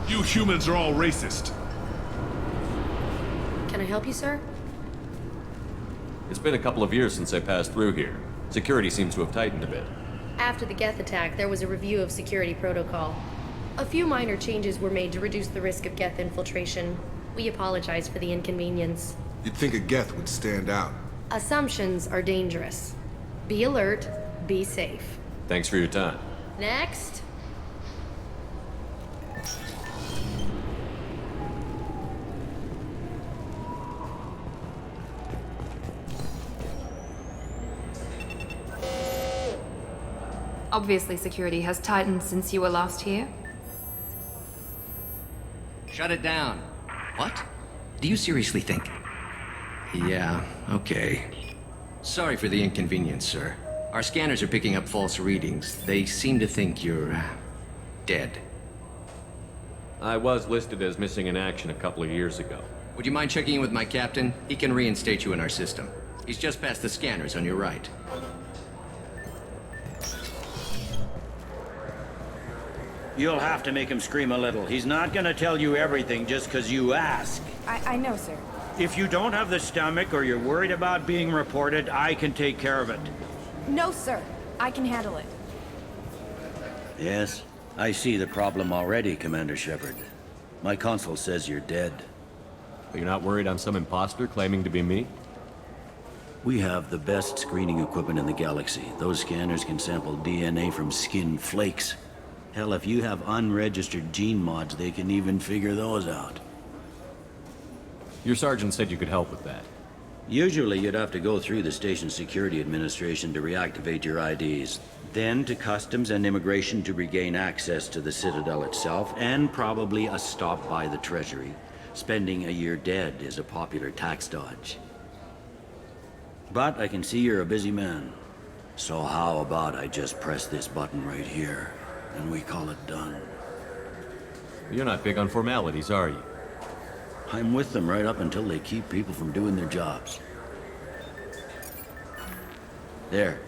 You humans are all racist. Can I help you, sir? It's been a couple of years since I passed through here. Security seems to have tightened a bit. After the Geth attack, there was a review of security protocol. A few minor changes were made to reduce the risk of Geth infiltration. We apologize for the inconvenience. You'd think a Geth would stand out. Assumptions are dangerous. Be alert, be safe. Thanks for your time. Next. Obviously, security has tightened since you were last here. Shut it down. What? Do you seriously think? Yeah, okay. Sorry for the inconvenience, sir. Our scanners are picking up false readings. They seem to think you're... dead. I was listed as missing in action a couple of years ago. Would you mind checking in with my captain? He can reinstate you in our system. He's just past the scanners on your right. You'll have to make him scream a little. He's not gonna tell you everything just because you ask. I know, sir. If you don't have the stomach or you're worried about being reported, I can take care of it. No, sir. I can handle it. Yes, I see the problem already, Commander Shepard. My console says you're dead. You're not worried I'm some imposter claiming to be me? We have the best screening equipment in the galaxy. Those scanners can sample DNA from skin flakes. Hell, if you have unregistered gene mods, they can even figure those out. Your sergeant said you could help with that. Usually you'd have to go through the station security administration to reactivate your IDs, then to customs and immigration to regain access to the Citadel itself, and probably a stop by the Treasury. Spending a year dead is a popular tax dodge. But I can see you're a busy man. So how about I just press this button right here, and we call it done? You're not big on formalities, are you? I'm with them right up until they keep people from doing their jobs. There.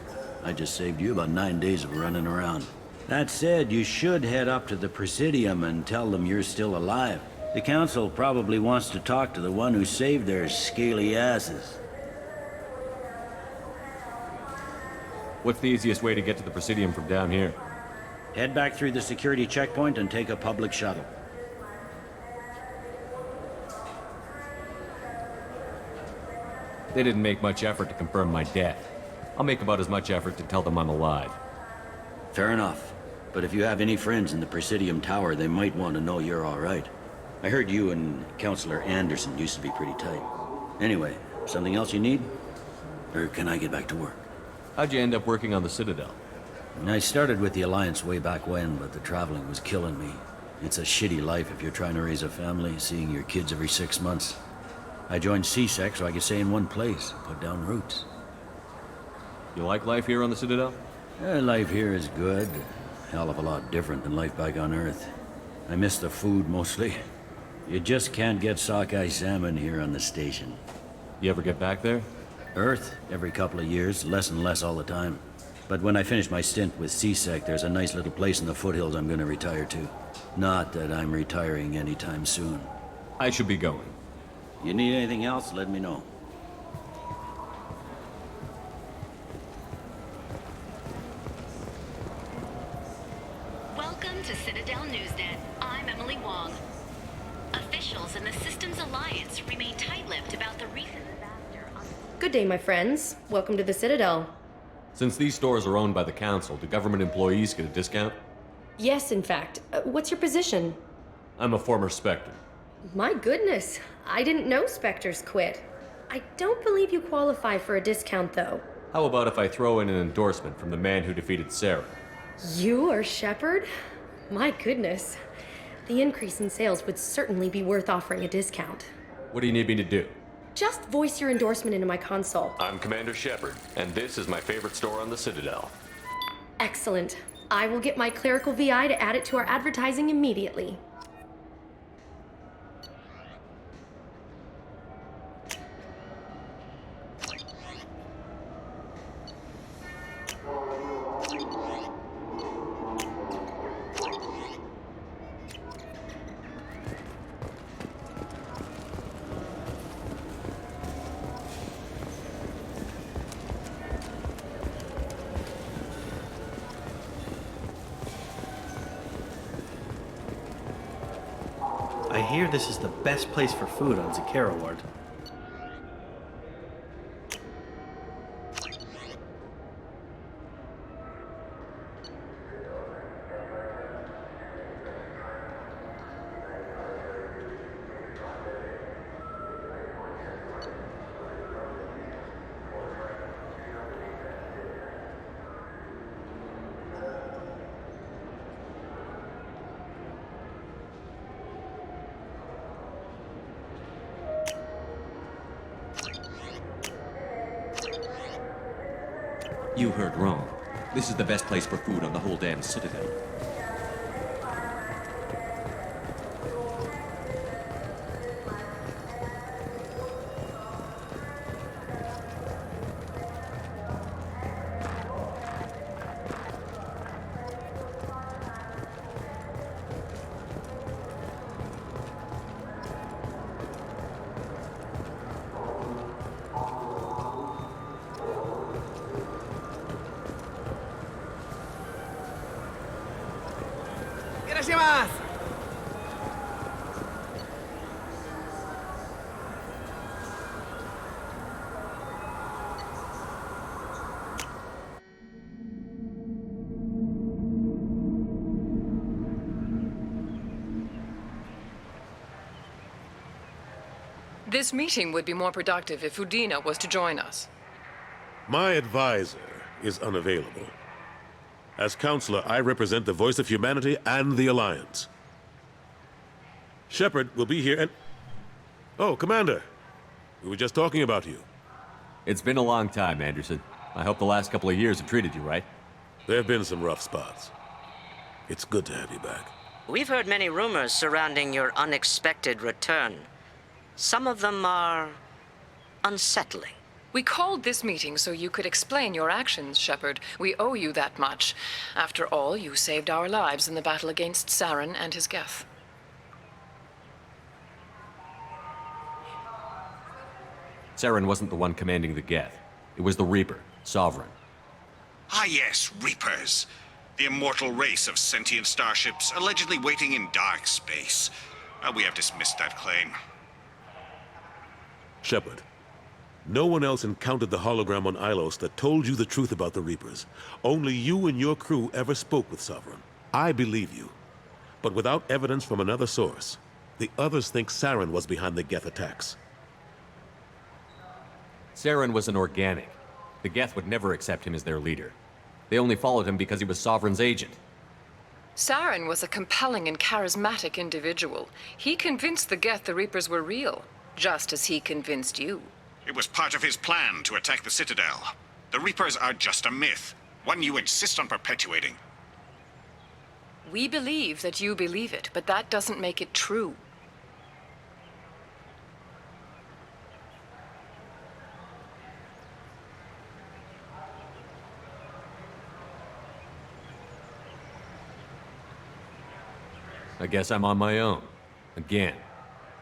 I just saved you about 9 days of running around. That said, you should head up to the Presidium and tell them you're still alive. The Council probably wants to talk to the one who saved their scaly asses. What's the easiest way to get to the Presidium from down here? Head back through the security checkpoint and take a public shuttle. They didn't make much effort to confirm my death. I'll make about as much effort to tell them I'm alive. Fair enough. But if you have any friends in the Presidium Tower, they might want to know you're all right. I heard you and Counselor Anderson used to be pretty tight. Anyway, something else you need? Or can I get back to work? How'd you end up working on the Citadel? I started with the Alliance way back when, but the traveling was killing me. It's a shitty life if you're trying to raise a family, seeing your kids every 6 months. I joined CSEC so I could stay in one place, put down roots. You like life here on the Citadel? Life here is good. Hell of a lot different than life back on Earth. I miss the food mostly. You just can't get sockeye salmon here on the station. You ever get back there? Earth, every couple of years, less and less all the time. But when I finish my stint with CSEC, there's a nice little place in the foothills I'm gonna retire to. Not that I'm retiring anytime soon. I should be going. You need anything else, let me know. Welcome to Citadel Newsnet. I'm Emily Wong. Officials in the Systems Alliance remain tight-lipped about the recent disaster on... Good day, my friends. Welcome to the Citadel. Since these stores are owned by the Council, do government employees get a discount? Yes, in fact. What's your position? I'm a former Spectre. My goodness. I didn't know Spectres quit. I don't believe you qualify for a discount, though. How about if I throw in an endorsement from the man who defeated Sarah? You are Shepard? My goodness. The increase in sales would certainly be worth offering a discount. What do you need me to do? Just voice your endorsement into my console. I'm Commander Shepard, and this is my favorite store on the Citadel. Excellent. I will get my clerical VI to add it to our advertising immediately. I hear this is the best place for food on Zakera Ward. You heard wrong. This is the best place for food on the whole damn Citadel. This meeting would be more productive if Udina was to join us. My advisor is unavailable. As counselor, I represent the voice of humanity and the Alliance. Shepard will be here and... Oh, Commander. We were just talking about you. It's been a long time, Anderson. I hope the last couple of years have treated you right. There have been some rough spots. It's good to have you back. We've heard many rumors surrounding your unexpected return. Some of them are unsettling. We called this meeting so you could explain your actions, Shepard. We owe you that much. After all, you saved our lives in the battle against Saren and his Geth. Saren wasn't the one commanding the Geth. It was the Reaper, Sovereign. Ah yes, Reapers. The immortal race of sentient starships allegedly waiting in dark space. We have dismissed that claim. Shepard, No one else encountered the hologram on Ilos that told you the truth about the Reapers. Only you and your crew ever spoke with Sovereign. I believe you. But without evidence from another source, the others think Saren was behind the Geth attacks. Saren was an organic. The Geth would never accept him as their leader. They only followed him because he was Sovereign's agent. Saren was a compelling and charismatic individual. He convinced the Geth the Reapers were real, just as he convinced you. It was part of his plan to attack the Citadel. The Reapers are just a myth, one you insist on perpetuating. We believe that you believe it, but that doesn't make it true. I guess I'm on my own. Again.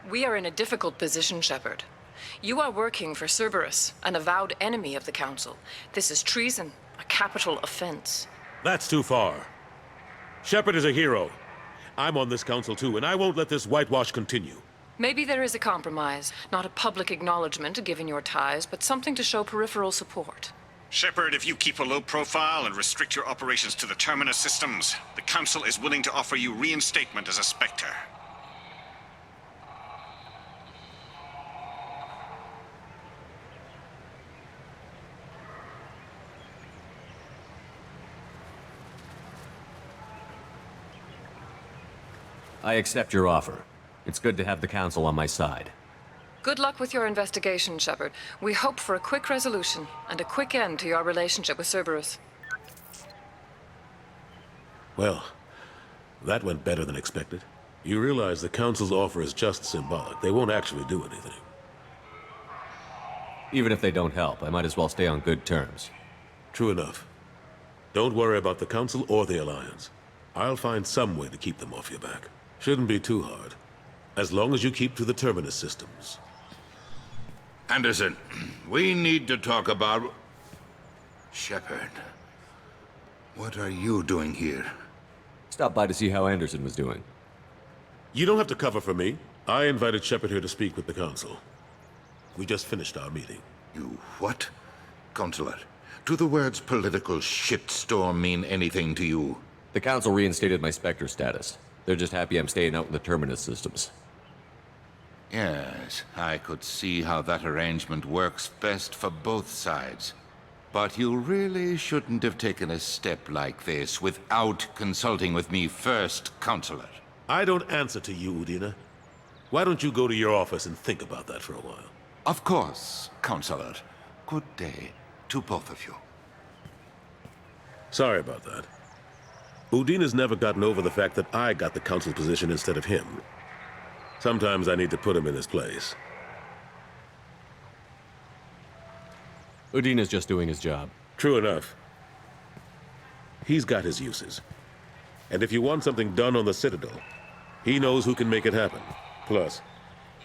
We are in a difficult position, Shepard. You are working for Cerberus, an avowed enemy of the Council. This is treason, a capital offense. That's too far. Shepard is a hero. I'm on this council too, and I won't let this whitewash continue. Maybe there is a compromise. Not a public acknowledgement given your ties, but something to show peripheral support. Shepard, if you keep a low profile and restrict your operations to the Terminus systems, the Council is willing to offer you reinstatement as a Spectre. I accept your offer. It's good to have the Council on my side. Good luck with your investigation, Shepard. We hope for a quick resolution and a quick end to your relationship with Cerberus. Well, that went better than expected. You realize the Council's offer is just symbolic. They won't actually do anything. Even if they don't help, I might as well stay on good terms. True enough. Don't worry about the Council or the Alliance. I'll find some way to keep them off your back. Shouldn't be too hard. As long as you keep to the Terminus systems. Anderson, we need to talk about... Shepard, what are you doing here? Stopped by to see how Anderson was doing. You don't have to cover for me. I invited Shepard here to speak with the Council. We just finished our meeting. You what? Counselor, do the words political shitstorm mean anything to you? The Council reinstated my Spectre status. They're just happy I'm staying out in the Terminus systems. Yes, I could see how that arrangement works best for both sides. But you really shouldn't have taken a step like this without consulting with me first, Counselor. I don't answer to you, Udina. Why don't you go to your office and think about that for a while? Of course, Counselor. Good day to both of you. Sorry about that. Udina's never gotten over the fact that I got the Council's position instead of him. Sometimes I need to put him in his place. Udina's just doing his job. True enough. He's got his uses. And if you want something done on the Citadel, he knows who can make it happen. Plus,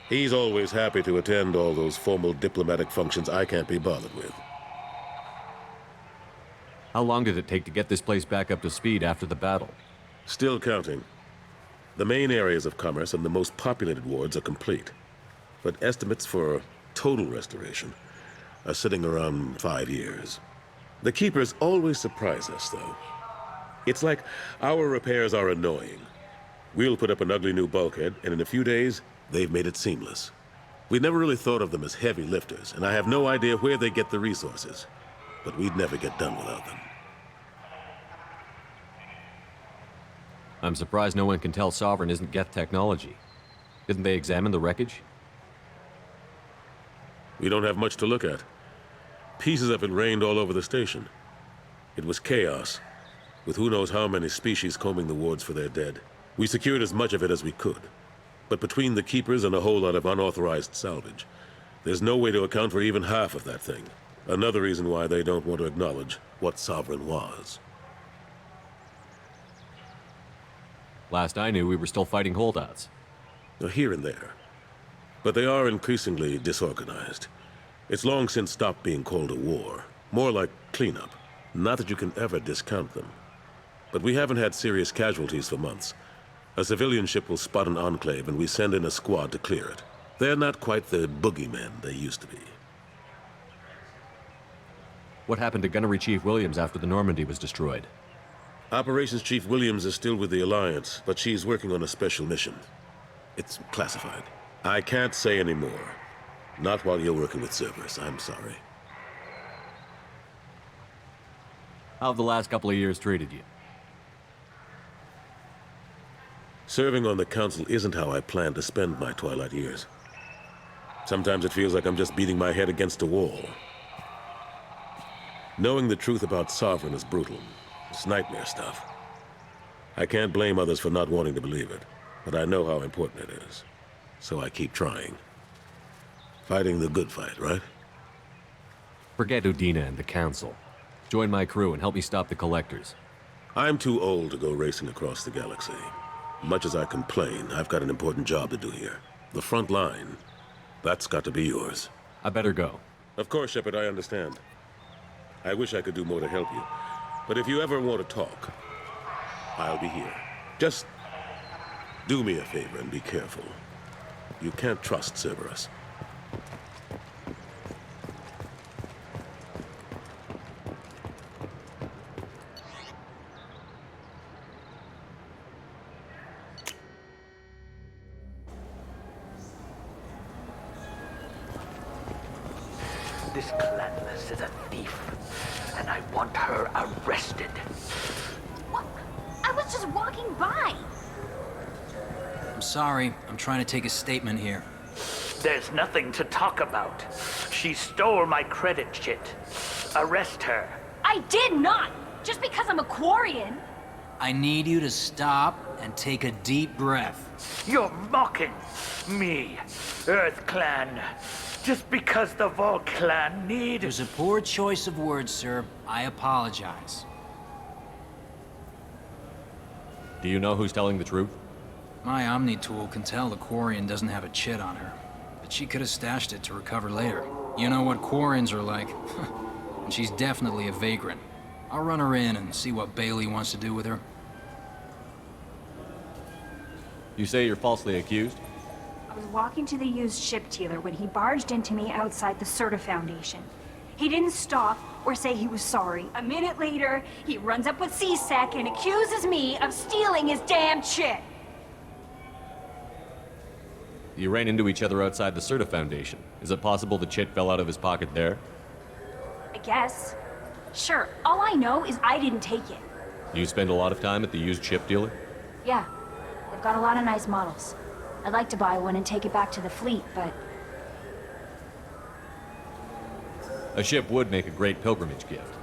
he's always happy to attend all those formal diplomatic functions I can't be bothered with. How long did it take to get this place back up to speed after the battle? Still counting. The main areas of commerce and the most populated wards are complete. But estimates for total restoration are sitting around 5 years. The Keepers always surprise us, though. It's like our repairs are annoying. We'll put up an ugly new bulkhead, and in a few days, they've made it seamless. We never really thought of them as heavy lifters, and I have no idea where they get the resources. But we'd never get done without them. I'm surprised no one can tell Sovereign isn't Geth technology. Didn't they examine the wreckage? We don't have much to look at. Pieces of it rained all over the station. It was chaos, with who knows how many species combing the wards for their dead. We secured as much of it as we could. But between the Keepers and a whole lot of unauthorized salvage, there's no way to account for even half of that thing. Another reason why they don't want to acknowledge what Sovereign was. Last I knew, we were still fighting holdouts. Here and there. But they are increasingly disorganized. It's long since stopped being called a war. More like cleanup. Not that you can ever discount them. But we haven't had serious casualties for months. A civilian ship will spot an enclave and we send in a squad to clear it. They're not quite the boogeymen they used to be. What happened to Gunnery Chief Williams after the Normandy was destroyed? Operations Chief Williams is still with the Alliance, but she's working on a special mission. It's classified. I can't say any more. Not while you're working with Cerberus, I'm sorry. How have the last couple of years treated you? Serving on the Council isn't how I plan to spend my twilight years. Sometimes it feels like I'm just beating my head against a wall. Knowing the truth about Sovereign is brutal. It's nightmare stuff. I can't blame others for not wanting to believe it, but I know how important it is. So I keep trying. Fighting the good fight, right? Forget Udina and the Council. Join my crew and help me stop the Collectors. I'm too old to go racing across the galaxy. Much as I complain, I've got an important job to do here. The front line. That's got to be yours. I better go. Of course, Shepard, I understand. I wish I could do more to help you. But if you ever want to talk, I'll be here. Just do me a favor and be careful. You can't trust Cerberus. This Clanless is a thief, and I want her arrested. What? I was just walking by. I'm sorry. I'm trying to take a statement here. There's nothing to talk about. She stole my credit chit. Arrest her. I did not! Just because I'm a Quarian. I need you to stop and take a deep breath. You're mocking me, Earth Clan. Just because the Vol Clan need... It was a poor choice of words, sir. I apologize. Do you know who's telling the truth? My Omni tool can tell the Quarian doesn't have a chit on her, but she could have stashed it to recover later. You know what Quarians are like. And she's definitely a vagrant. I'll run her in and see what Bailey wants to do with her. You say you're falsely accused? I was walking to the used ship dealer when he barged into me outside the Serta Foundation. He didn't stop or say he was sorry. A minute later, he runs up with C-Sec and accuses me of stealing his damn chit. You ran into each other outside the Serta Foundation. Is it possible the chit fell out of his pocket there? I guess. Sure, all I know is I didn't take it. You spend a lot of time at the used ship dealer? Yeah, they've got a lot of nice models. I'd like to buy one and take it back to the fleet, but... A ship would make a great pilgrimage gift.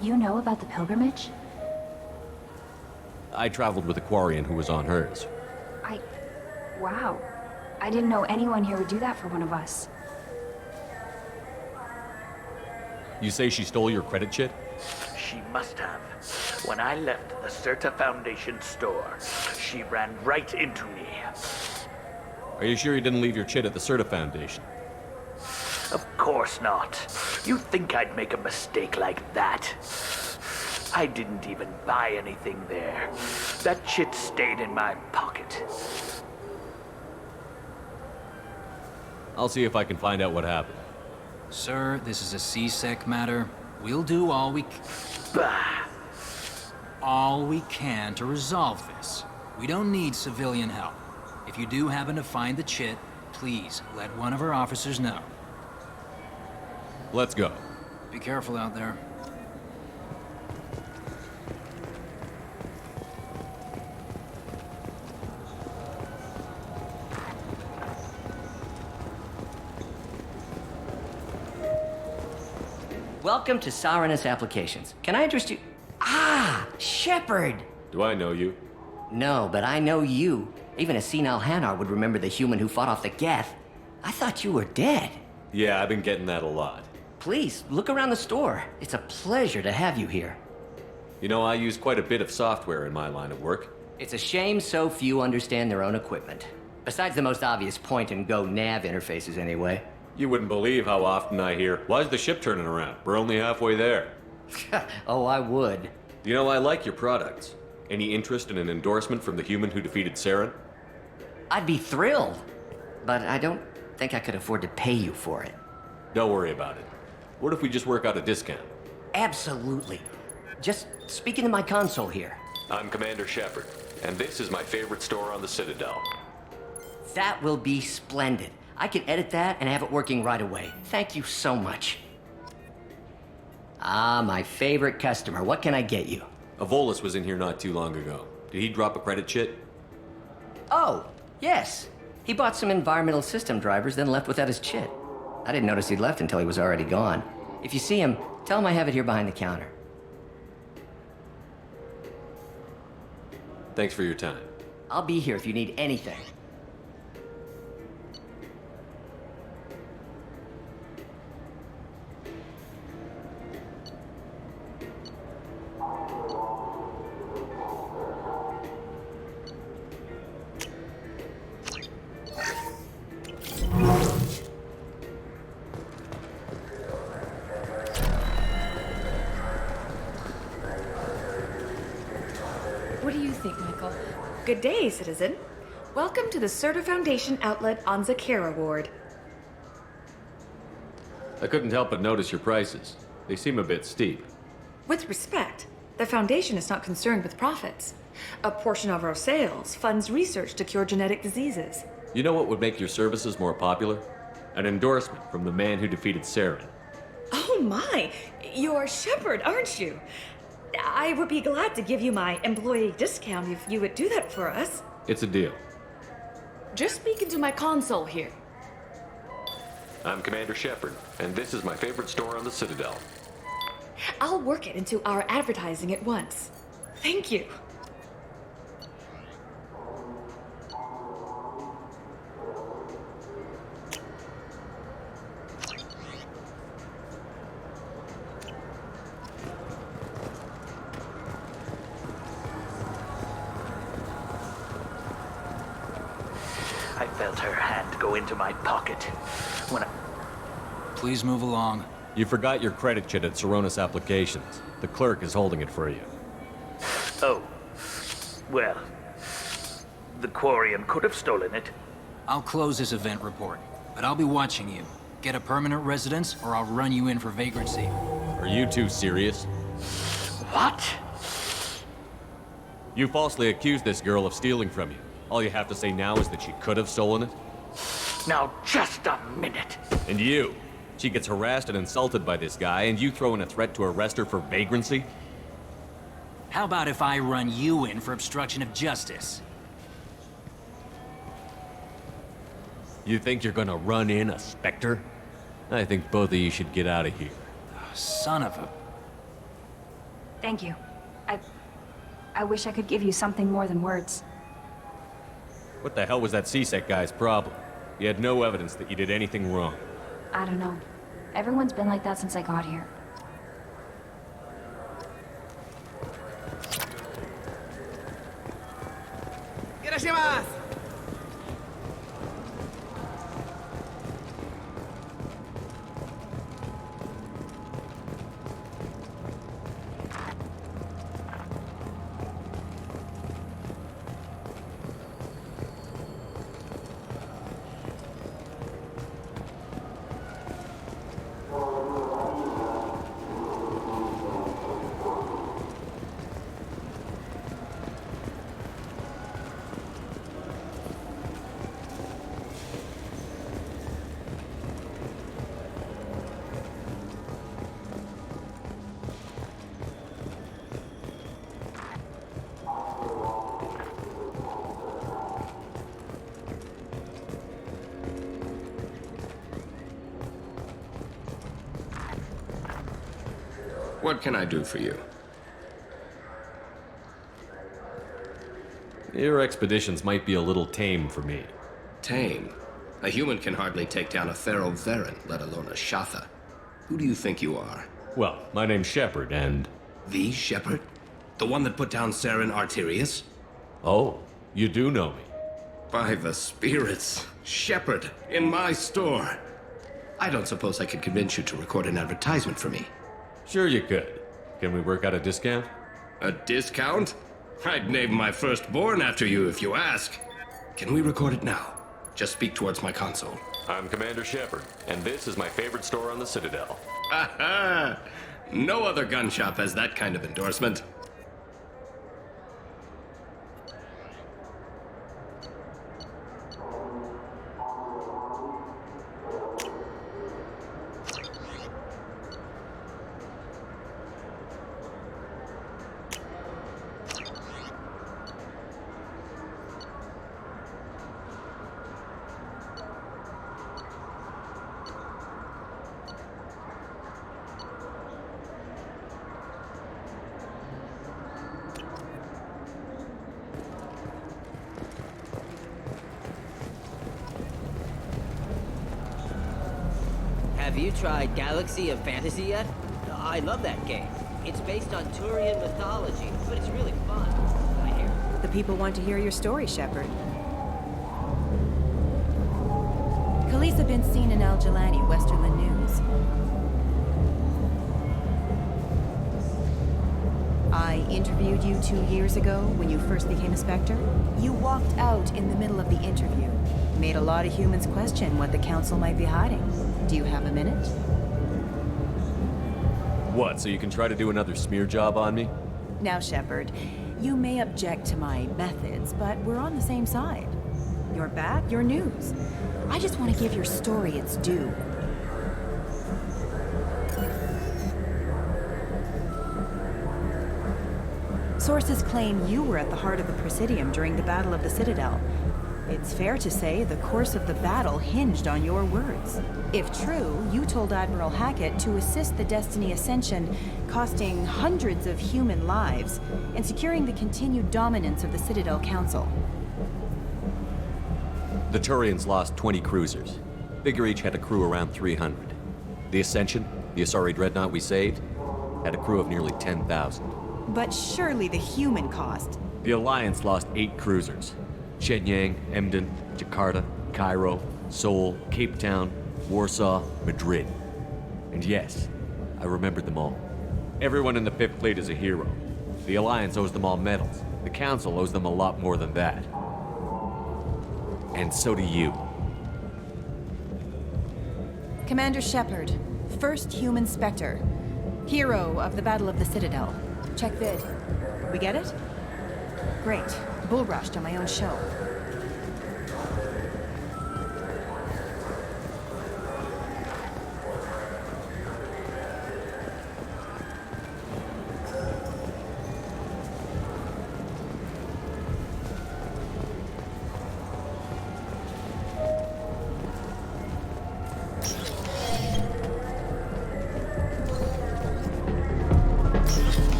You know about the pilgrimage? I traveled with a Quarian who was on hers. Wow. I didn't know anyone here would do that for one of us. You say she stole your credit chit? She must have. When I left the Serta Foundation store, she ran right into me. Are you sure you didn't leave your chit at the Serta Foundation? Of course not. You think I'd make a mistake like that? I didn't even buy anything there. That chit stayed in my pocket. I'll see if I can find out what happened. Sir, this is a C-Sec matter. We'll do all we can to resolve this. We don't need civilian help. If you do happen to find the chit, please let one of our officers know. Let's go. Be careful out there. Welcome to Sovereignist Applications. Can I interest you? Ah, Shepard! Do I know you? No, but I know you. Even a senile Hanar would remember the human who fought off the Geth. I thought you were dead. Yeah, I've been getting that a lot. Please, look around the store. It's a pleasure to have you here. You know, I use quite a bit of software in my line of work. It's a shame so few understand their own equipment. Besides the most obvious point-and-go nav interfaces, anyway. You wouldn't believe how often I hear, "Why's the ship turning around? We're only halfway there." Oh, I would. You know, I like your products. Any interest in an endorsement from the human who defeated Saren? I'd be thrilled. But I don't think I could afford to pay you for it. Don't worry about it. What if we just work out a discount? Absolutely. Just speak into my console here. I'm Commander Shepard, and this is my favorite store on the Citadel. That will be splendid. I can edit that and have it working right away. Thank you so much. Ah, my favorite customer. What can I get you? Avolis was in here not too long ago. Did he drop a credit chit? Oh, yes. He bought some environmental system drivers, then left without his chit. I didn't notice he'd left until he was already gone. If you see him, tell him I have it here behind the counter. Thanks for your time. I'll be here if you need anything. What do you think, Michael? Good day, citizen. Welcome to the Serta Foundation outlet on Zakera Ward. I couldn't help but notice your prices. They seem a bit steep. With respect, the Foundation is not concerned with profits. A portion of our sales funds research to cure genetic diseases. You know what would make your services more popular? An endorsement from the man who defeated Saren. Oh my! You're Shepard, aren't you? I would be glad to give you my employee discount if you would do that for us. It's a deal. Just speak into my console here. I'm Commander Shepard, and this is my favorite store on the Citadel. I'll work it into our advertising at once. Thank you. I felt her hand go into my pocket when I... Please move along. You forgot your credit chit at Saronis Applications. The clerk is holding it for you. Oh. Well, the Quarian could have stolen it. I'll close this event report, but I'll be watching you. Get a permanent residence, or I'll run you in for vagrancy. Are you two serious? What? You falsely accused this girl of stealing from you. All you have to say now is that she could have stolen it? Now, just a minute. And you? She gets harassed and insulted by this guy, and you throw in a threat to arrest her for vagrancy? How about if I run you in for obstruction of justice? You think you're gonna run in a Spectre? I think both of you should get out of here. Son of a... Thank you. I wish I could give you something more than words. What the hell was that CSEC guy's problem? You had no evidence that you did anything wrong. I don't know. Everyone's been like that since I got here. What can I do for you? Your expeditions might be a little tame for me. Tame? A human can hardly take down a Thero Varen, let alone a Shatha. Who do you think you are? Well, my name's Shepard, and... The Shepard? The one that put down Saren Arterius? Oh, you do know me. By the spirits. Shepard, in my store. I don't suppose I could convince you to record an advertisement for me. Sure you could. Can we work out a discount? A discount? I'd name my firstborn after you if you ask. Can we record it now? Just speak towards my console. I'm Commander Shepard, and this is my favorite store on the Citadel. Aha! No other gun shop has that kind of endorsement. Have you tried Galaxy of Fantasy yet? I love that game. It's based on Turian mythology, but it's really fun. I hear. The people want to hear your story, Shepard. Khaleesa been seen in Al Jalani, Westerland News. I interviewed you 2 years ago when you first became a Spectre. You walked out in the middle of the interview. Made a lot of humans question what the Council might be hiding. Do you have a minute? What, so you can try to do another smear job on me? Now, Shepard, you may object to my methods, but we're on the same side. You're back, you're news. I just want to give your story its due. Sources claim you were at the heart of the Presidium during the Battle of the Citadel. It's fair to say the course of the battle hinged on your words. If true, you told Admiral Hackett to assist the Destiny Ascension, costing hundreds of human lives, and securing the continued dominance of the Citadel Council. The Turians lost 20 cruisers. Figure each had a crew around 300. The Ascension, the Asari dreadnought we saved, had a crew of nearly 10,000. But surely the human cost. The Alliance lost 8 cruisers. Shenyang, Emden, Jakarta, Cairo, Seoul, Cape Town, Warsaw, Madrid. And yes, I remembered them all. Everyone in the Fifth Fleet is a hero. The Alliance owes them all medals. The Council owes them a lot more than that. And so do you. Commander Shepard, first human Spectre. Hero of the Battle of the Citadel. Check vid. We get it? Great. Bull rushed on my own show.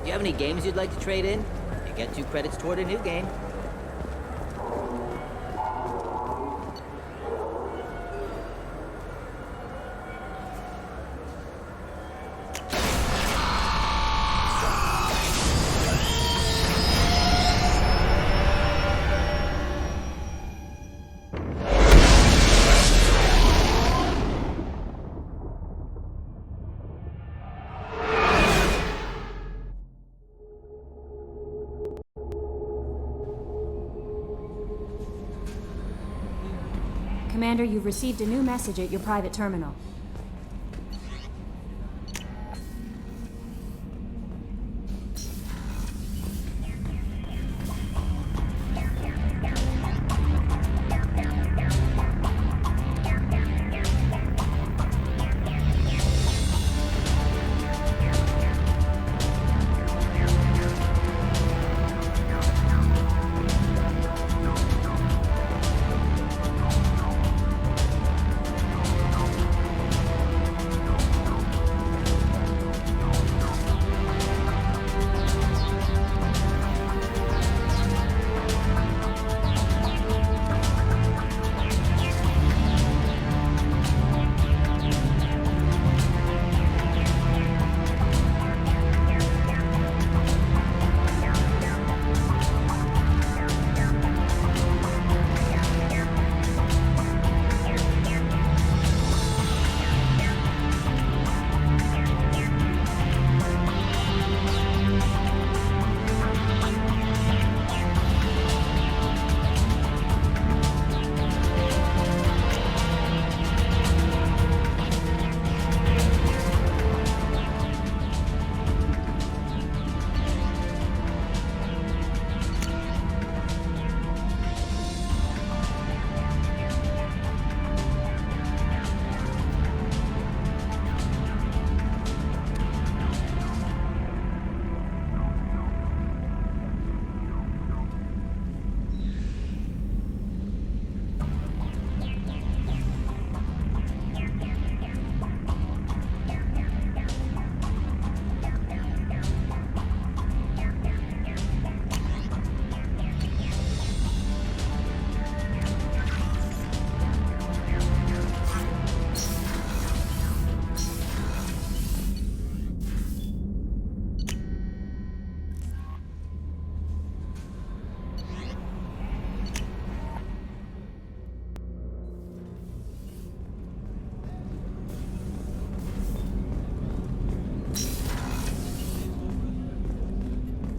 Do you have any games you'd like to trade in? You get 2 credits toward a new game. Commander, you've received a new message at your private terminal.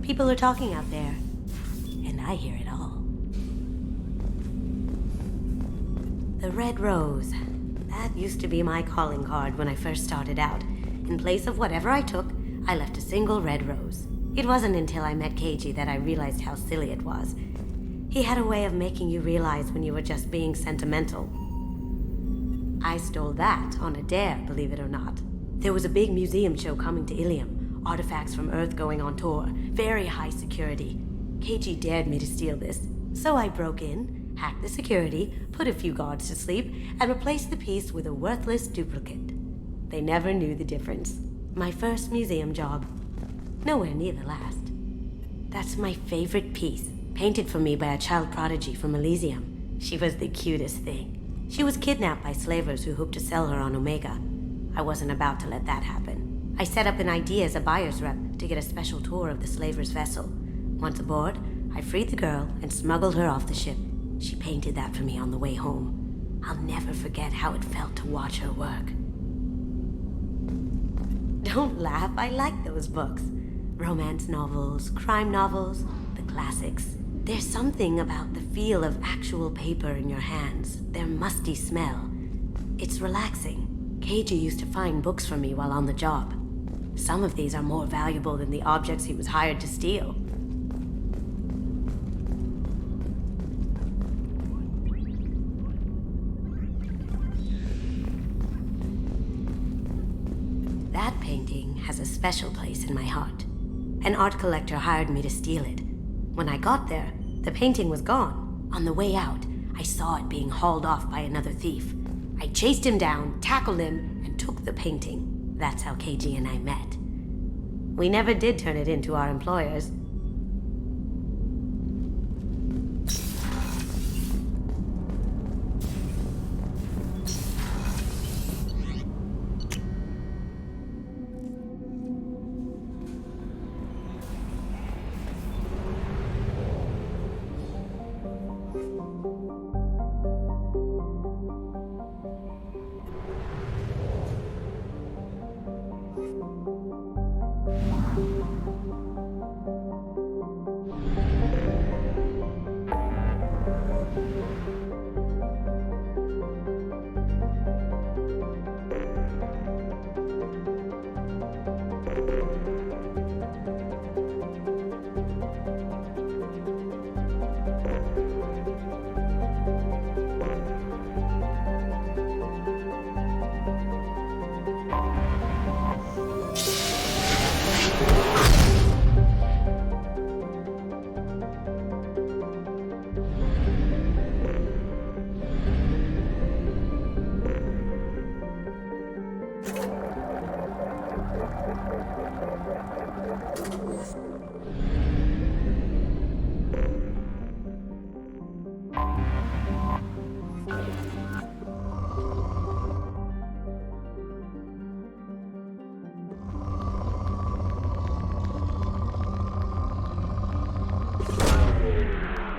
People are talking out there, and I hear it all. The red rose. That used to be my calling card when I first started out. In place of whatever I took, I left a single red rose. It wasn't until I met Keiji that I realized how silly it was. He had a way of making you realize when you were just being sentimental. I stole that on a dare, believe it or not. There was a big museum show coming to Ilium. Artifacts from Earth going on tour. Very high security. Keiji dared me to steal this. So I broke in, hacked the security, put a few guards to sleep, and replaced the piece with a worthless duplicate. They never knew the difference. My first museum job. Nowhere near the last. That's my favorite piece. Painted for me by a child prodigy from Elysium. She was the cutest thing. She was kidnapped by slavers who hoped to sell her on Omega. I wasn't about to let that happen. I set up an idea as a buyer's rep to get a special tour of the slaver's vessel. Once aboard, I freed the girl and smuggled her off the ship. She painted that for me on the way home. I'll never forget how it felt to watch her work. Don't laugh, I like those books. Romance novels, crime novels, the classics. There's something about the feel of actual paper in your hands, their musty smell. It's relaxing. Keiji used to find books for me while on the job. Some of these are more valuable than the objects he was hired to steal. That painting has a special place in my heart. An art collector hired me to steal it. When I got there, the painting was gone. On the way out, I saw it being hauled off by another thief. I chased him down, tackled him, and took the painting. That's how Keiji and I met. We never did turn it in to our employers.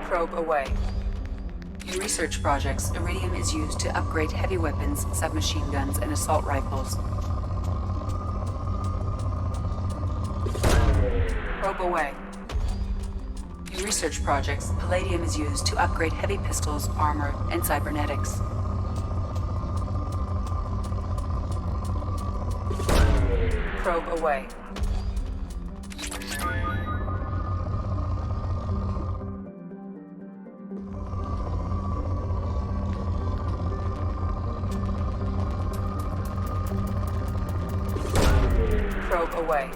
Probe away. In research projects, iridium is used to upgrade heavy weapons, submachine guns, and assault rifles. Probe away. In research projects, palladium is used to upgrade heavy pistols, armor, and cybernetics. Probe away. Probe away.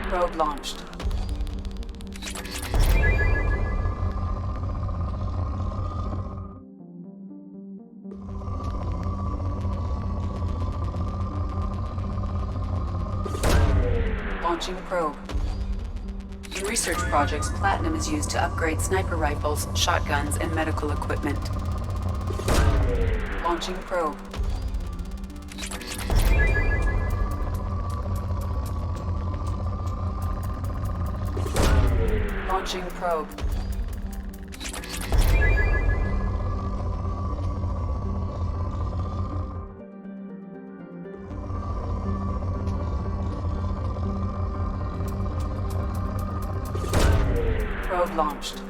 Probe launched. Launching probe. In research projects, platinum is used to upgrade sniper rifles, shotguns, and medical equipment. Launching probe. Launching probe. launched.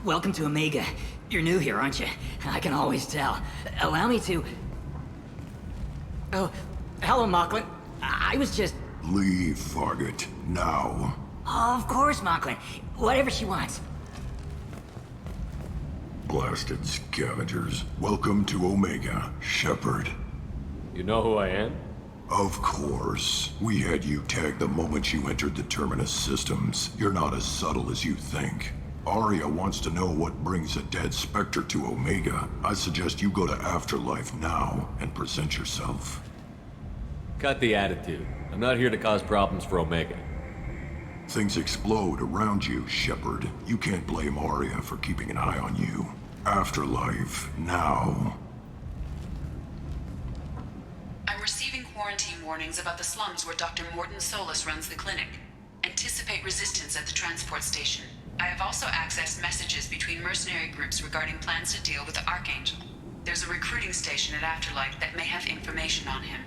Welcome to Omega. You're new here, aren't you? I can always tell. Allow me to... Oh, hello, Mocklin. I was just... Leave, Fargate. Now. Oh, of course, Mocklin. Whatever she wants. Blasted scavengers. Welcome to Omega, Shepard. You know who I am? Of course. We had you tagged the moment you entered the Terminus systems. You're not as subtle as you think. Arya wants to know what brings a dead Spectre to Omega. I suggest you go to Afterlife now and present yourself. Cut the attitude. I'm not here to cause problems for Omega. Things explode around you, Shepard. You can't blame Arya for keeping an eye on you. Afterlife, now. I'm receiving quarantine warnings about the slums where Dr. Morton Solus runs the clinic. Anticipate resistance at the transport station. I have also accessed messages between mercenary groups regarding plans to deal with the Archangel. There's a recruiting station at Afterlife that may have information on him.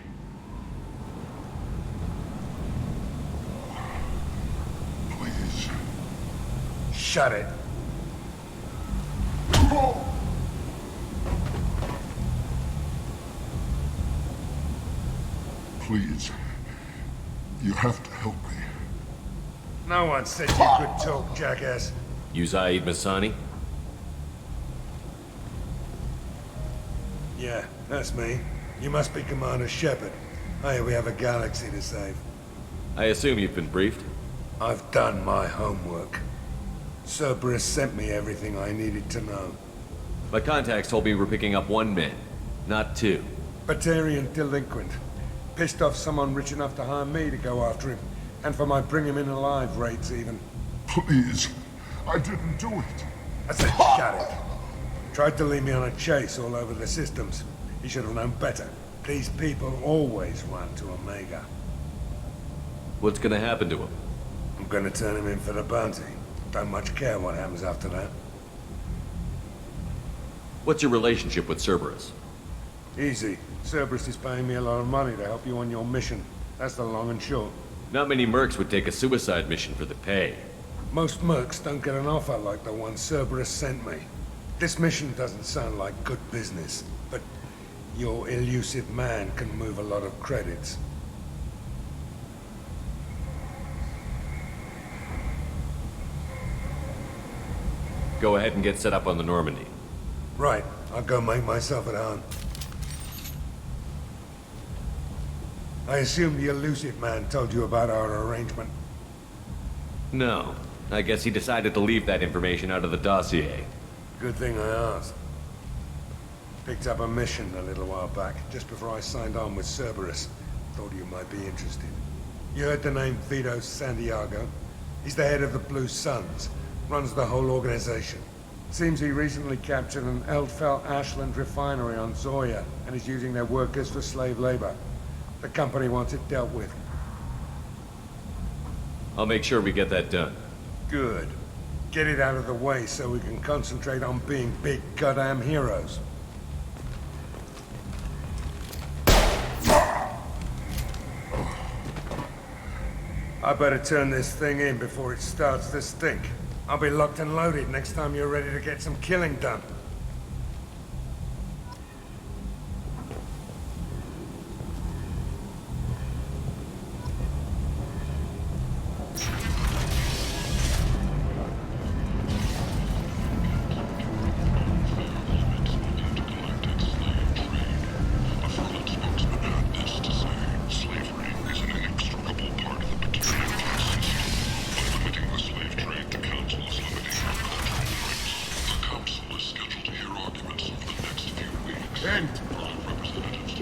Please. Shut it. Please. You have to help me. No one said you could talk, jackass. You Zaid Masani? Yeah, that's me. You must be Commander Shepard. Hey, we have a galaxy to save. I assume you've been briefed? I've done my homework. Cerberus sent me everything I needed to know. My contacts told me we're picking up one man, not two. Batarian delinquent. Pissed off someone rich enough to hire me to go after him. And for my bring him in alive rates, even. Please. I didn't do it. I said shut it. Tried to lead me on a chase all over the systems. He should have known better. These people always run to Omega. What's gonna happen to him? I'm gonna turn him in for the bounty. Don't much care what happens after that. What's your relationship with Cerberus? Easy. Cerberus is paying me a lot of money to help you on your mission. That's the long and short. Not many mercs would take a suicide mission for the pay. Most mercs don't get an offer like the one Cerberus sent me. This mission doesn't sound like good business, but your elusive man can move a lot of credits. Go ahead and get set up on the Normandy. Right. I'll go make myself at home. I assume the elusive man told you about our arrangement. No. I guess he decided to leave that information out of the dossier. Good thing I asked. Picked up a mission a little while back, just before I signed on with Cerberus. Thought you might be interested. You heard the name Vito Santiago? He's the head of the Blue Suns. Runs the whole organization. Seems he recently captured an Eldfell Ashland refinery on Zoya and is using their workers for slave labor. The company wants it dealt with. I'll make sure we get that done. Good. Get it out of the way so we can concentrate on being big goddamn heroes. I better turn this thing in before it starts to stink. I'll be locked and loaded next time you're ready to get some killing done.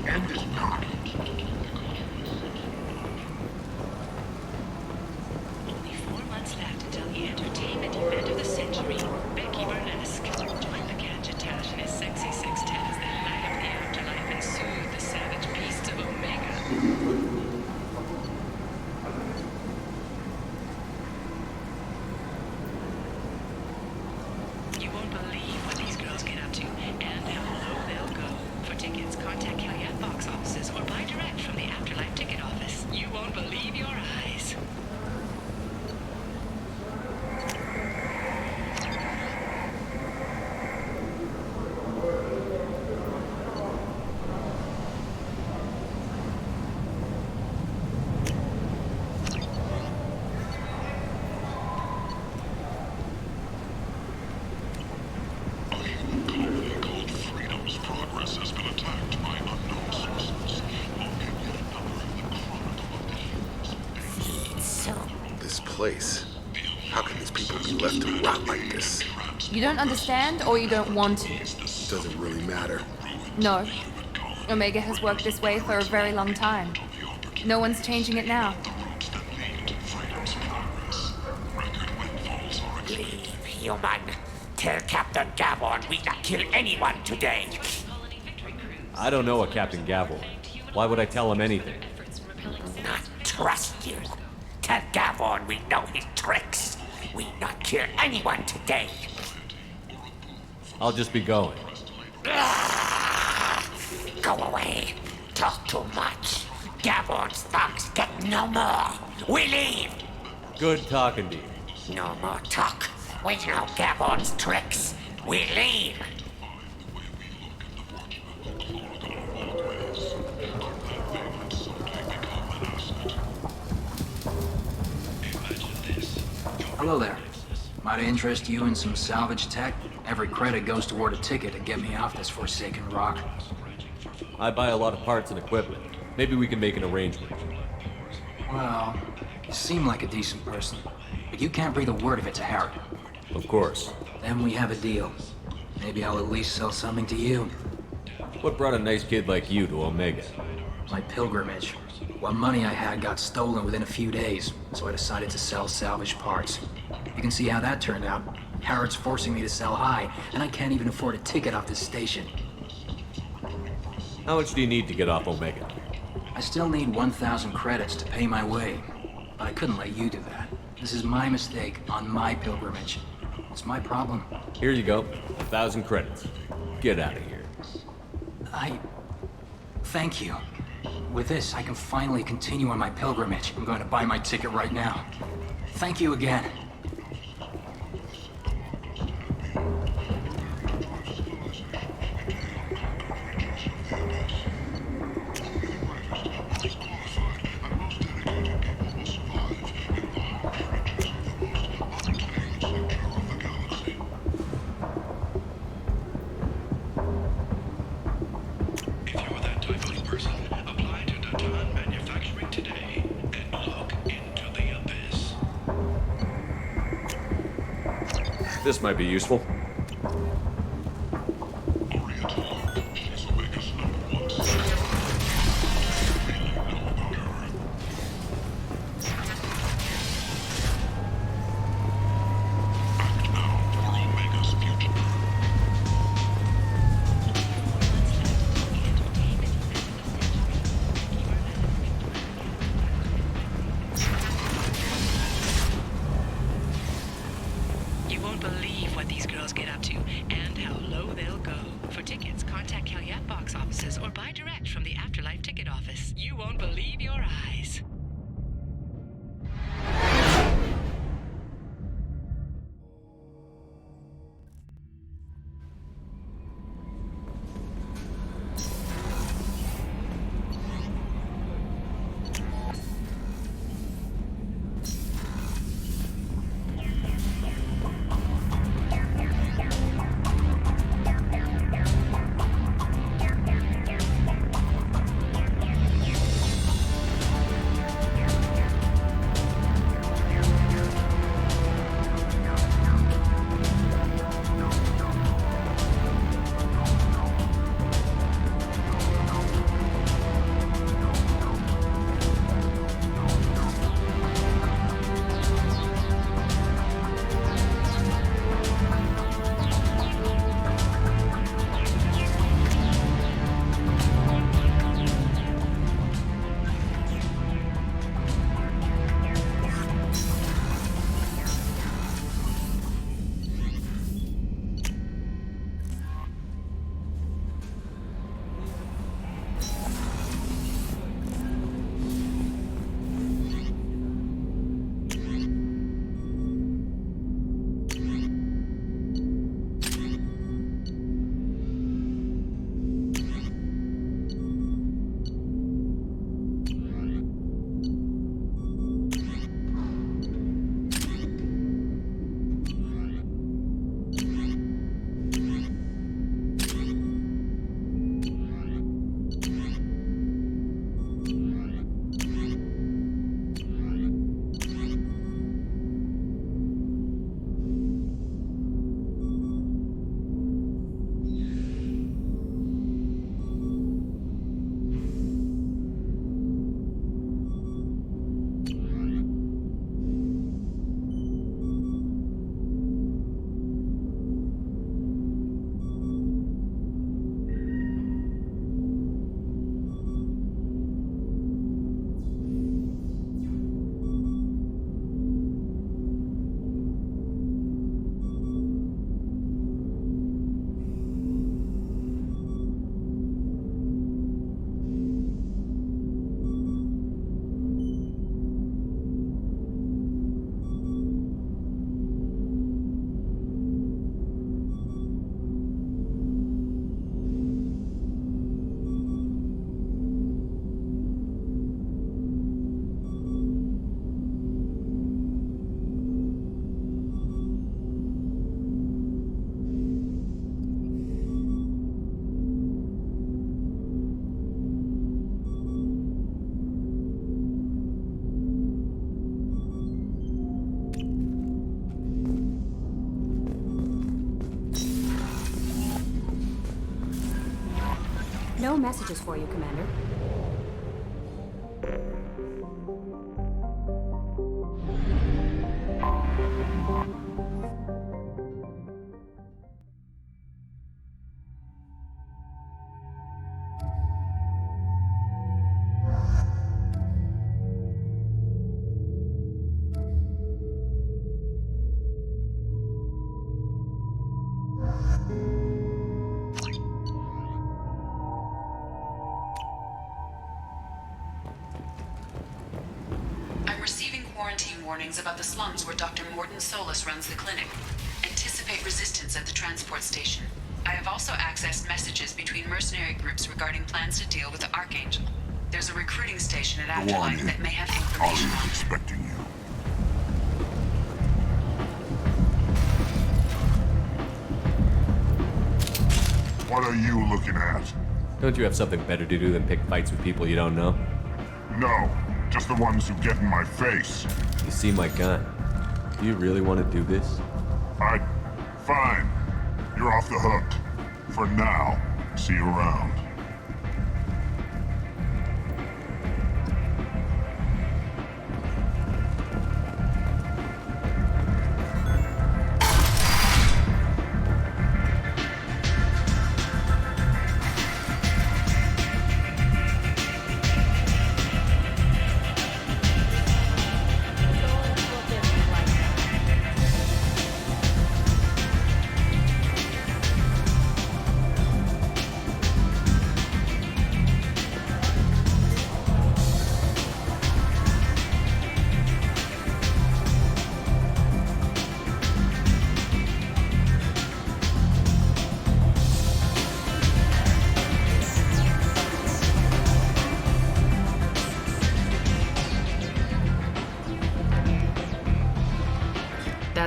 End is not. Only 4 months left until the entertainment event of the century, Becky Burlesque. Join the Gadgetash and his sexy sextet as they light up the afterlife and soothe the savage beasts of Omega. You won't believe what these girls get up to and how low they'll go. For tickets, contact Kellyanne box offices or buy direct from the Afterlife ticket office. You won't believe your eyes. This place. How can these people be left to rot like this? You don't understand, or you don't want to? Doesn't really matter. No. Omega has worked this way for a very long time. No one's changing it now. Leave, human. Tell Captain Gavon we not kill anyone today. I don't know a Captain Gavon. Why would I tell him anything? Not trust you. Tell Gavon we know his tricks. We not kill anyone today. I'll just be going. Go away. Talk too much. Gavon's thugs get no more. We leave. Good talking to you. No more talk. We know Gavon's tricks. We leave. Hello there. Might I interest you in some salvage tech? Every credit goes toward a ticket to get me off this forsaken rock. I buy a lot of parts and equipment. Maybe we can make an arrangement. Well, you seem like a decent person, but you can't breathe a word of it to Harry. Of course. Then we have a deal. Maybe I'll at least sell something to you. What brought a nice kid like you to Omega? My pilgrimage. What money I had got stolen within a few days, so I decided to sell salvage parts. You can see how that turned out. Harrod's forcing me to sell high, and I can't even afford a ticket off this station. How much do you need to get off Omega? I still need 1,000 credits to pay my way, but I couldn't let you do that. This is my mistake on my pilgrimage. It's my problem. Here you go. 1,000 credits. Get out of here. Thank you. With this, I can finally continue on my pilgrimage. I'm going to buy my ticket right now. Thank you again. This might be useful. You box offices or buy direct from the Afterlife ticket office. You won't believe your eyes. No messages for you, Commander. Warnings about the slums where Dr. Morden Solus runs the clinic. Anticipate resistance at the transport station. I have also accessed messages between mercenary groups regarding plans to deal with the Archangel. There's a recruiting station at Afterlife that may have information. Arya's expecting you. What are you looking at? Don't you have something better to do than pick fights with people you don't know? No, just the ones who get in my face. You see my gun. Do you really want to do this? Fine. You're off the hook. For now. See you around.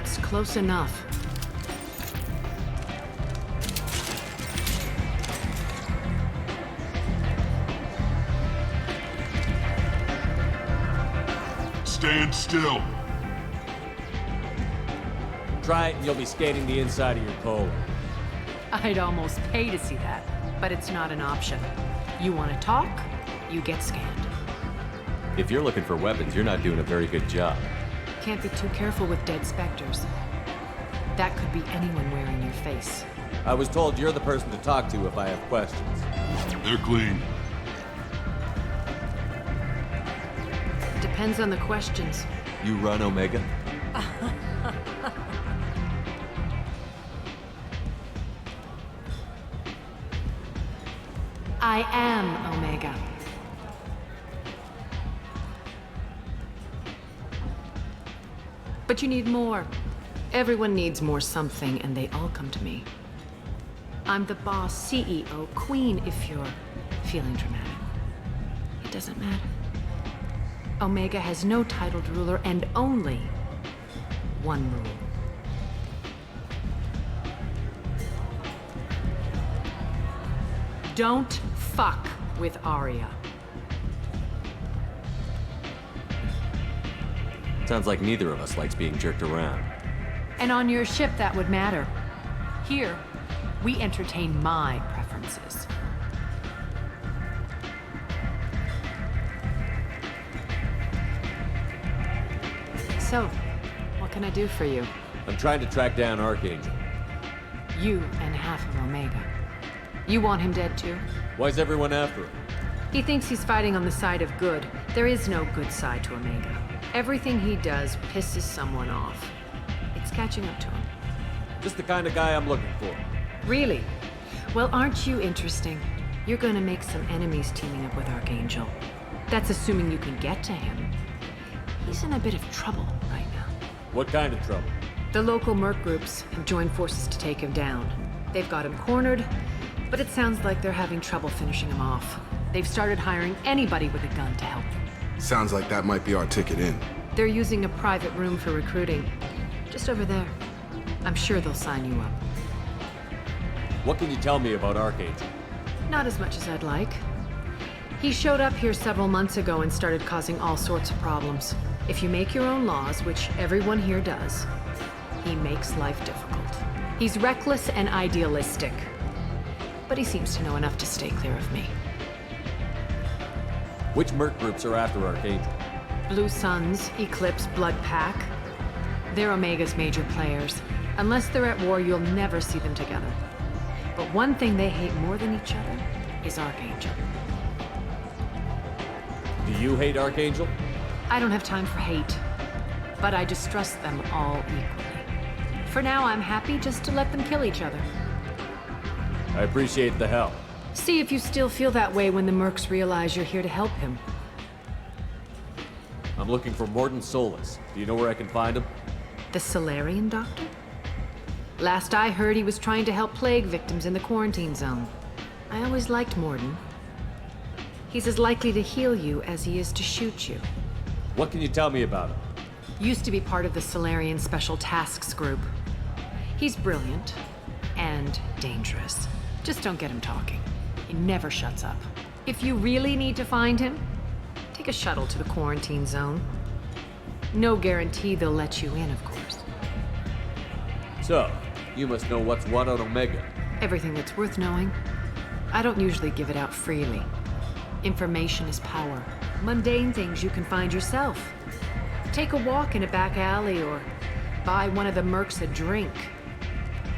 That's close enough. Stand still. Try it and you'll be skating the inside of your pole. I'd almost pay to see that, but it's not an option. You want to talk, you get scanned. If you're looking for weapons, you're not doing a very good job. Can't be too careful with dead specters. That could be anyone wearing your face. I was told you're the person to talk to if I have questions. They're clean. Depends on the questions. You run Omega? I am Omega. But you need more. Everyone needs more something, and they all come to me. I'm the boss, CEO, queen, if you're feeling dramatic. It doesn't matter. Omega has no titled ruler and only one rule. Don't fuck with Arya. Sounds like neither of us likes being jerked around. And on your ship, that would matter. Here, we entertain my preferences. So, what can I do for you? I'm trying to track down Archangel. You and half of Omega. You want him dead too? Why's everyone after him? He thinks he's fighting on the side of good. There is no good side to Omega. Everything he does pisses someone off. It's catching up to him. Just the kind of guy I'm looking for. Really? Well, aren't you interesting? You're gonna make some enemies teaming up with Archangel. That's assuming you can get to him. He's in a bit of trouble right now. What kind of trouble? The local merc groups have joined forces to take him down. They've got him cornered, but it sounds like they're having trouble finishing him off. They've started hiring anybody with a gun to help them. Sounds like that might be our ticket in. They're using a private room for recruiting. Just over there. I'm sure they'll sign you up. What can you tell me about Archangel? Not as much as I'd like. He showed up here several months ago and started causing all sorts of problems. If you make your own laws, which everyone here does, he makes life difficult. He's reckless and idealistic. But he seems to know enough to stay clear of me. Which merc groups are after Archangel? Blue Suns, Eclipse, Blood Pack. They're Omega's major players. Unless they're at war, you'll never see them together. But one thing they hate more than each other is Archangel. Do you hate Archangel? I don't have time for hate, but I distrust them all equally. For now, I'm happy just to let them kill each other. I appreciate the help. See if you still feel that way when the mercs realize you're here to help him. I'm looking for Morden Solus. Do you know where I can find him? The Solarian doctor? Last I heard, he was trying to help plague victims in the quarantine zone. I always liked Morden. He's as likely to heal you as he is to shoot you. What can you tell me about him? Used to be part of the Solarian Special Tasks Group. He's brilliant and dangerous. Just don't get him talking. He never shuts up. If you really need to find him, take a shuttle to the quarantine zone. No guarantee they'll let you in, of course. So, you must know what's what on Omega. Everything that's worth knowing. I don't usually give it out freely. Information is power. Mundane things you can find yourself. Take a walk in a back alley or buy one of the mercs a drink.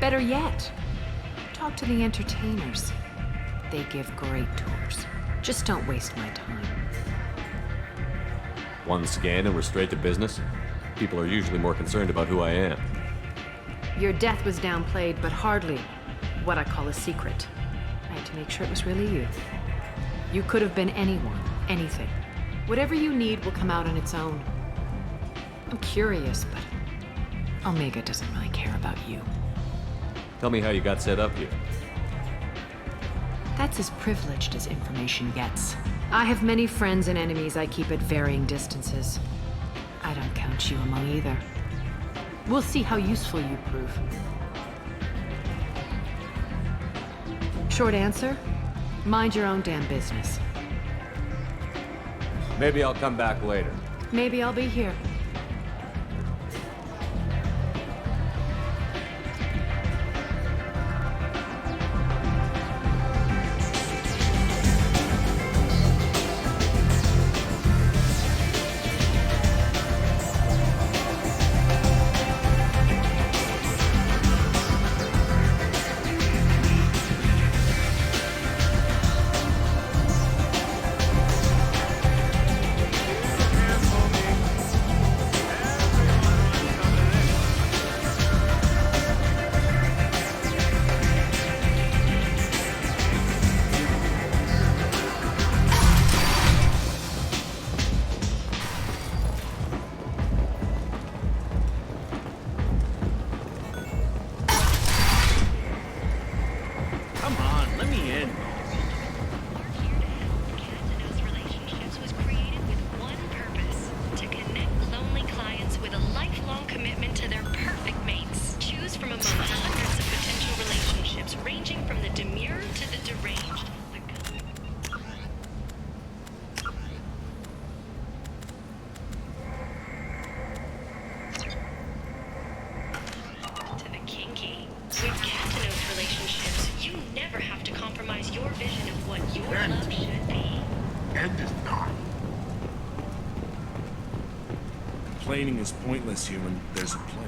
Better yet, talk to the entertainers. They give great tours. Just don't waste my time. One scan and we're straight to business? People are usually more concerned about who I am. Your death was downplayed, but hardly what I call a secret. I had to make sure it was really you. You could have been anyone, anything. Whatever you need will come out on its own. I'm curious, but Omega doesn't really care about you. Tell me how you got set up here. That's as privileged as information gets. I have many friends and enemies I keep at varying distances. I don't count you among either. We'll see how useful you prove. Short answer? Mind your own damn business. Maybe I'll come back later. Maybe I'll be here. Come on, let me in. To connect lonely clients with a lifelong commitment to their perfect mates. Choose from among hundreds of potential relationships, ranging from the demure to the deranged. To the kinky. With Catanos relationships, you never have to compromise your vision of what your love should be. End is not. Complaining is pointless, human. There's a plan.